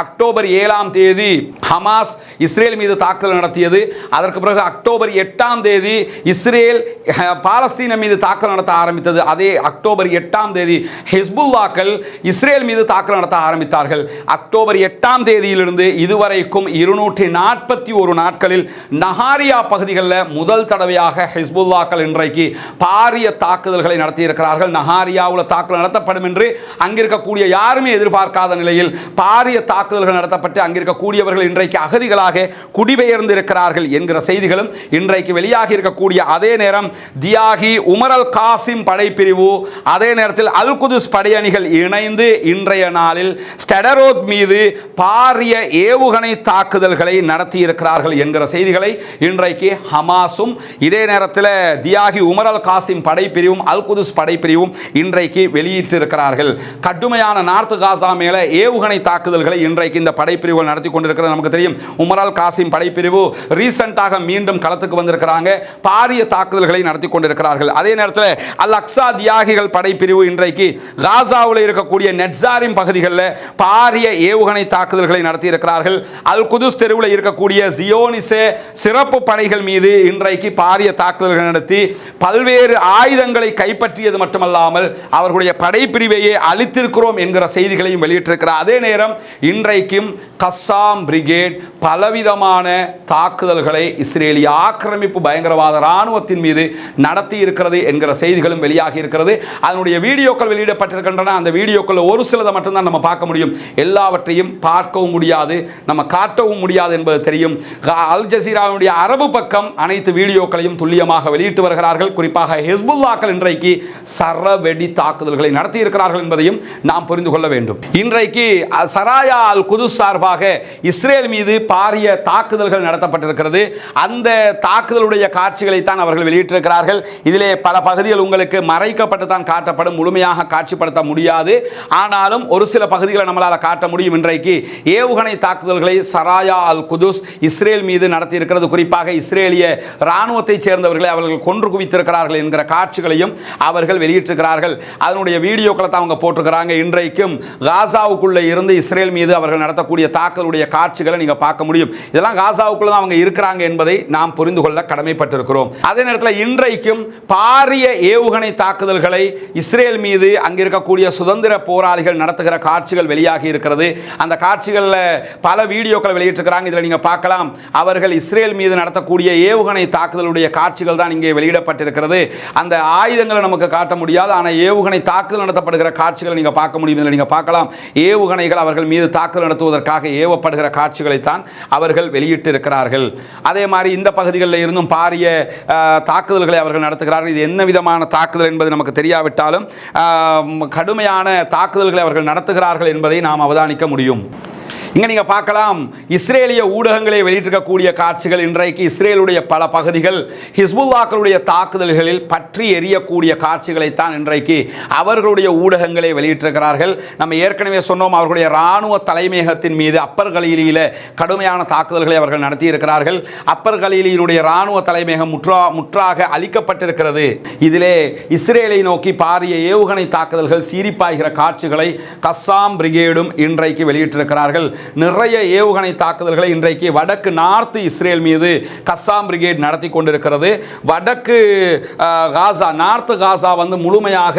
அக்டோபர் 7ஆம் தேதி ஹமாஸ் இஸ்ரேல் மீது தாக்குதல் நடத்தியது. அதற்கு பிறகு அக்டோபர் 8ஆம் தேதி இஸ்ரேல் பாலஸ்தீன மீது தாக்குதல் நடத்த ஆரம்பித்தது. அதே அக்டோபர் 8ஆம் தேதி ஹிஸ்புல்லாக்கள் இஸ்ரேல் மீது தாக்குதல் நடத்த ஆரம்பித்தார்கள். அக்டோபர் 8ஆம் தேதி தேதியிலிருந்து இதுவரைக்கும் 241 நாட்களில் நஹாரியா பகுதிகளில் முதல் தடவையாக ஹிஸ்புல்லாக்கள் இன்றைக்கு பாரிய தாக்குதல்களை நடத்தியிருக்கிறார்கள். நஹாரியாவில் தாக்குதல் நடத்தப்படும் என்று அங்கிருக்கக்கூடிய யாருமே எதிர்பார்க்காத நிலையில் பாரிய தாக்குதல்கள் நடத்தப்பட்டு அங்கிருக்கக்கூடியவர்கள் இன்றைக்கு அகதிகளாக குடிபெயர்ந்திருக்கிறார்கள் என்கிற செய்திகளும் இன்றைக்கு வெளியாகி இருக்கக்கூடிய அதே நேரம் தியாகி உமர் அல் காசிம் படைப்பிரிவு அதே நேரத்தில் அல் குதுஸ் படையணிகள் இணைந்து இன்றைய நாளில் ஸ்டெடரோத் மீது பாரிய ஏவுகணை தாக்குதல்களை நடத்தி இருக்கிறார்கள் என்கிற செய்திகளை இன்றைக்கு ஹமாஸும் இதே நேரத்தில் தியாகி உமர் அல் காசிம் படைப்பிரிவும் அல் குதுஸ் படைப்பிரிவும் இன்றைக்கு வெளியிட்டிருக்கிறார்கள். கடுமையான நார்த் காசா மேல ஏவுகணை தாக்குதல்களை இன்றைக்கு இந்த படைப்பிரிவுகள் நடத்தி கொண்டிருக்கிறது. நமக்கு தெரியும் உமர் அல் காசிம் படைப்பிரிவு ரீசெண்டாக மீண்டும் களத்துக்கு வந்திருக்கிறாங்க, பாரிய தாக்குதல்களை நடத்தி கொண்டிருக்கிறார்கள். அதே நேரத்தில் அல் அக்ஸா தியாகிகள் படைப்பிரிவு இன்றைக்கு காசாவில் இருக்கக்கூடிய நெட்சாரிம் பகுதிகளில் பாரிய ஏவுகணை தாக்குதல்களை நடத்தி இருக்கிறார்கள். அல் குதுஸ் தெருவில் இருக்கக்கூடிய ஜியோனிசே சிறப்பு படைகள் மீது இன்றைக்கு பாரிய தாக்குதல்கள் நடத்தி பல்வேறு ஆயுதங்களை கைப்பற்றியது மட்டுமல்லாமல் அவர்களுடைய படைப்பிரிவையே அழித்திருக்கிறோம் என்கிற செய்திகளையும் வெளியிட்டிருக்கிறார். அதே நேரம் இன்றைக்கும் கஸ்ஸாம் பிரிகேட் பலவிதமான தாக்குதல்களை இஸ்ரேலிய ஆக்கிரமிப்பு பயங்கரவாத இராணுவத்தின் மீது நடத்தி இருக்கிறது என்கிற செய்திகளும் வெளியாகி இருக்கிறது. அதனுடைய வீடியோக்கள் வெளியிடப்பட்டிருக்கின்றன. அந்த வீடியோக்கள் ஒரு சிலதை மட்டும்தான் நம்ம பார்க்க முடியும், எல்லாவற்றையும் பார்க்கவும் முடியாது, நம்ம காட்டவும் முடியாது என்பது தெரியும். அல் ஜசீராவுடைய அரபு பக்கம் அனைத்து வீடியோக்களையும் துல்லியமாக வெளியிட்டு வருகிறார்கள். குறிப்பாக ஹிஸ்புல்லாக்கள் இன்றைக்கு சரவெடி தாக்குதல்களை நடத்தி இருக்கிறார்கள் என்பதையும் நாம் புரிந்து கொள்ள வேண்டும். இன்றைக்கு சராயா அல் குதுஸ் சார்பாக இஸ்ரேல் மீது பாரிய தாக்குதல்கள் நடத்தப்பட்டிருக்கிறது. அந்த தாக்குதலுடைய காட்சிகளை தான் அவர்கள் வெளியிட்டிருக்கிறார்கள். இதிலே பல பகுதிகள் உங்களுக்கு மறைக்கப்பட்டு தான் காட்டப்படும், முழுமையாக காட்சிப்படுத்த முடியாது. ஆனாலும் ஒரு சில பகுதிகளை நம்மளால் காட்ட முடியும். இன்றைக்கு ஏவுகணை தாக்குதல்களை சராயா அல் குதுஸ் இஸ்ரேல் மீது நடத்தி இருக்கிறது. குறிப்பாக இஸ்ரேலிய இராணுவத்தை சேர்ந்தவர்களை அவர்கள் கொன்று குவித்திருக்கிறார்கள் என்கிற காட்சிகளையும் அவர்கள் வெளியிட்டிருக்கிறார்கள். அதனுடைய வீடியோக்களை தான் அவங்க போட்டிருக்கிறாங்க. இன்றைக்கும் காசாவுக்குள்ளே இருந்து இஸ்ரேல் மீது அவர்கள் நடத்தக்கூடிய தாக்குதலுடைய காட்சிகளை நீங்க பார்க்க முடியும். இதெல்லாம் காசாவுக்குள்ள தான் அவங்க இருக்கிறாங்க என்பதை நாம் புரிந்து கொள்ள கடமைப்பட்டிருக்கிறோம். அதே நேரத்தில் இன்றைக்கும் பாரிய ஏவுகணை தாக்குதல்களை இஸ்ரேல் மீது அங்கிருக்கக்கூடிய சுதந்திர போராளிகள் நடத்துகிற காட்சிகள் வெளியாகி இருக்கிறது. அந்த காட்சிகளில் பல வீடியோக்கள் வெளியிட்டிருக்கிறாங்க. இதில் நீங்கள் பார்க்கலாம், அவர்கள் இஸ்ரேல் மீது நடத்தக்கூடிய ஏவுகணை தாக்குதலுடைய காட்சிகள் தான் இங்கே வெளியிடப்பட்டிருக்கிறது. அந்த ஆயுதங்களை நமக்கு காட்ட முடியாது, ஆனால் ஏவுகணை தாக்குதல் நடத்தப்படுகிற காட்சிகளை நீங்கள் பார்க்க முடியும். இதில் நீங்கள் பார்க்கலாம், ஏவுகணைகள் அவர்கள் மீது தாக்குதல் நடத்துவதற்காக ஏவப்படுகிற காட்சிகளைத்தான் அவர்கள் வெளியிட்டிருக்கிறார்கள். அதே மாதிரி இந்த பகுதிகளில் இருந்தும் பாரிய தாக்குதல்களை அவர்கள் நடத்துகிறார்கள். இது என்ன விதமான தாக்குதல் என்பது நமக்கு தெரியாவிட்டாலும் கடுமையான தாக்குதல்களை அவர்கள் நடத்துகிறார்கள் என்பதை நாம் அவதானிக்க முடியும். இங்கே நீங்கள் பார்க்கலாம், இஸ்ரேலிய ஊடகங்களை வெளியிட்டிருக்கக்கூடிய காட்சிகள் இன்றைக்கு இஸ்ரேலுடைய பல பகுதிகள் ஹிஸ்புல்லாக்களுடைய தாக்குதல்களில் பற்றி எரியக்கூடிய காட்சிகளைத்தான் இன்றைக்கு அவர்களுடைய ஊடகங்களை வெளியிட்டிருக்கிறார்கள். நம்ம ஏற்கனவே சொன்னோம், அவர்களுடைய இராணுவ தலைமையகத்தின் மீது அப்பர் கலீலியில் கடுமையான தாக்குதல்களை அவர்கள் நடத்தியிருக்கிறார்கள். அப்பர் கலீலியினுடைய இராணுவ தலைமையகம் முற்றாக அழிக்கப்பட்டிருக்கிறது. இதிலே இஸ்ரேலை நோக்கி பாரிய ஏவுகணை தாக்குதல்கள் சீரிப்பாய்கிற காட்சிகளை கஸ்ஸாம் பிரிகேடும் இன்றைக்கு வெளியிட்டிருக்கிறார்கள். நிறைய ஏவுகணை தாக்குதல்களை இன்றைக்கு வடக்கு நார்த் இஸ்ரேல் மீது கஸ்ஸாம் பிரிகேட் நடத்தி கொண்டிருக்கிறது. வடக்கு காசா, நார்த் காசா வந்து முழுமையாக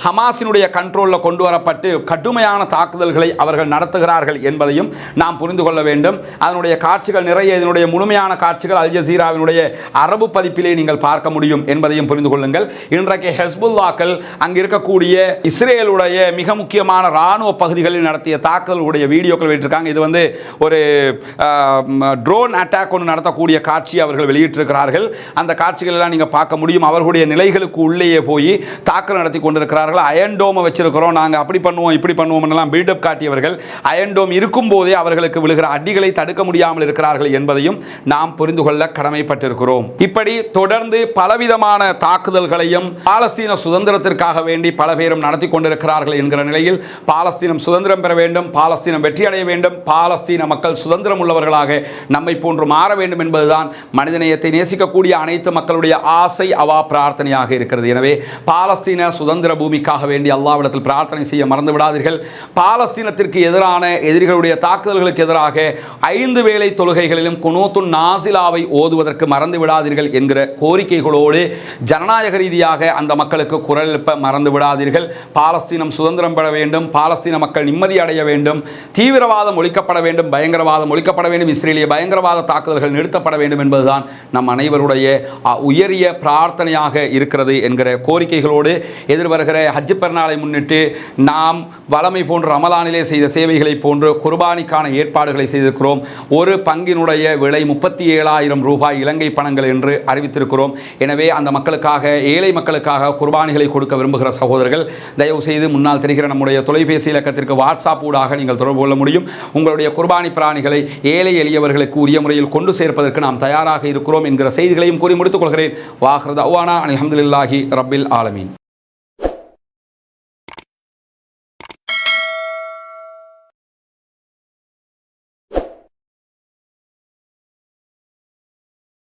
ஹமாஸினுடைய கண்ட்ரோலில் கொண்டு வரப்பட்டு கடுமையான தாக்குதல்களை அவர்கள் நடத்துகிறார்கள் என்பதையும் நாம் புரிந்து கொள்ள வேண்டும். அதனுடைய காட்சிகள் நிறைய, இதனுடைய முழுமையான காட்சிகள் அல் ஜசீராவினுடைய அரபு பதிப்பிலே நீங்கள் பார்க்க முடியும் என்பதையும் புரிந்து கொள்ளுங்கள். இன்றைக்கு ஹிஸ்புல்லாக்கள் அங்கு இருக்கக்கூடிய இஸ்ரேலுடைய மிக முக்கியமான இராணுவ பகுதிகளில் நடத்திய தாக்குதலுடைய வீடியோக்கள் வெளியிட்டிருக்காங்க. இது வந்து ஒரு ட்ரோன் அட்டாக் ஒன்று நடத்தக்கூடிய காட்சி அவர்கள் வெளியிட்டிருக்கிறார்கள். அந்த காட்சிகள் எல்லாம் நீங்கள் பார்க்க முடியும். அவர்களுடைய நிலைகளுக்கு உள்ளேயே போய் தாக்குதல் நடத்தி கொண்டிருக்கிறார்கள். அயன்டோமை வச்சிருக்கிறோம், நாங்கள் அப்படி பண்ணுவோம் இப்படி பண்ணுவோம் எல்லாம் பில்டப் காட்டியவர்கள் அயன்டோம் இருக்கும் போதே அவர்களுக்கு விழுகிற அடிகளை தடுக்க முடியாமல் இருக்கிறார்கள் என்பதையும் நாம் புரிந்து கொள்ள கடமைப்பட்டிருக்கிறோம். இப்படி தொடர்ந்து பலவிதமான தாக்குதல்களையும் பாலஸ்தீன சுதந்திரத்திற்காக வேண்டி பல பேரும் நடத்தி கொண்டிருக்கிறார்கள் என்கிற நிலையில் பாலஸ்தீனம் சுதந்திரம் பெற வேண்டும், பாலஸ்தீனம் வெற்றி அடைய வேண்டும், பாலஸ்தீன மக்கள் சுதந்திரம் உள்ளவர்களாக நம்மை போன்று மாற வேண்டும் என்பதுதான் மனிதநேயத்தை நேசிக்கக்கூடிய அனைத்து மக்களுடைய ஆசை, அவா பிரார்த்தனையாக இருக்கிறது. எனவே பாலஸ்தீன சுதந்திர பூமிக்காக வேண்டி அல்லாஹ்விடத்தில் பிரார்த்தனை செய்ய மறந்து விடாதீர்கள். பாலஸ்தீனத்திற்கு எதிரான எதிரிகளுடைய தாக்குதல்களுக்கு எதிராக 5 வேளை தொழுகைகளிலும் குனூத்துன் நாசிலாவை ஓதுவதற்கு மறந்து விடாதீர்கள் என்கிற கோரிக்கைகளோடு ஜனநாயக ரீதியாக அந்த மக்களுக்கு குரல் எழுப்ப மறந்து விடாதீர்கள். பாலஸ்தீனம் சுதந்திரம் பெற வேண்டும், பாலஸ்தீன மக்கள் நிம்மதி அடைய வேண்டும், தீவிரவாதம் ஒழிக்கப்பட வேண்டும், பயங்கரவாதம் ஒழிக்கப்பட வேண்டும், இஸ்ரேலிய பயங்கரவாத தாக்குதல்கள் நிறுத்தப்பட வேண்டும் என்பதுதான் நம் அனைவருடைய உயரிய பிரார்த்தனையாக இருக்கிறது என்கிற கோரிக்கைகளோடு எதிர்வருகிற ஹஜ் பெருநாளை முன்னிட்டு நாம் வளமை போன்று ரமலானிலே செய்த சேவைகளை போன்று குர்பானிக்கான ஏற்பாடுகளை செய்திருக்கிறோம். ஒரு பங்கினுடைய விலை 37,000 ரூபாய் இலங்கை பணங்கள் என்று அறிவித்திருக்கிறோம். எனவே அந்த மக்களுக்காக, ஏழை மக்களுக்காக குர்பானிகளை கொடுக்க விரும்புகிற சகோதரர்கள் தயவு செய்து முன்னால் தெரிகிற நம்முடைய தொலைபேசி இலக்கத்திற்கு வாட்ஸ்அப் ஊடாக நீங்கள் தொடர்பு கொள்ள முடியும். உங்களுடைய குர்பானி பிராணிகளை ஏழை எளியவர்களுக்கு உரிய முறையில் கொண்டு சேர்ப்பதற்கு நாம் தயாராக இருக்கிறோம் என்கிற செய்திகளையும் கூறி முடித்துக் கொள்கிறேன். வாஹிர் தஅவானா அல்ஹம்துலில்லாஹி ரப்பில் ஆலமீன்.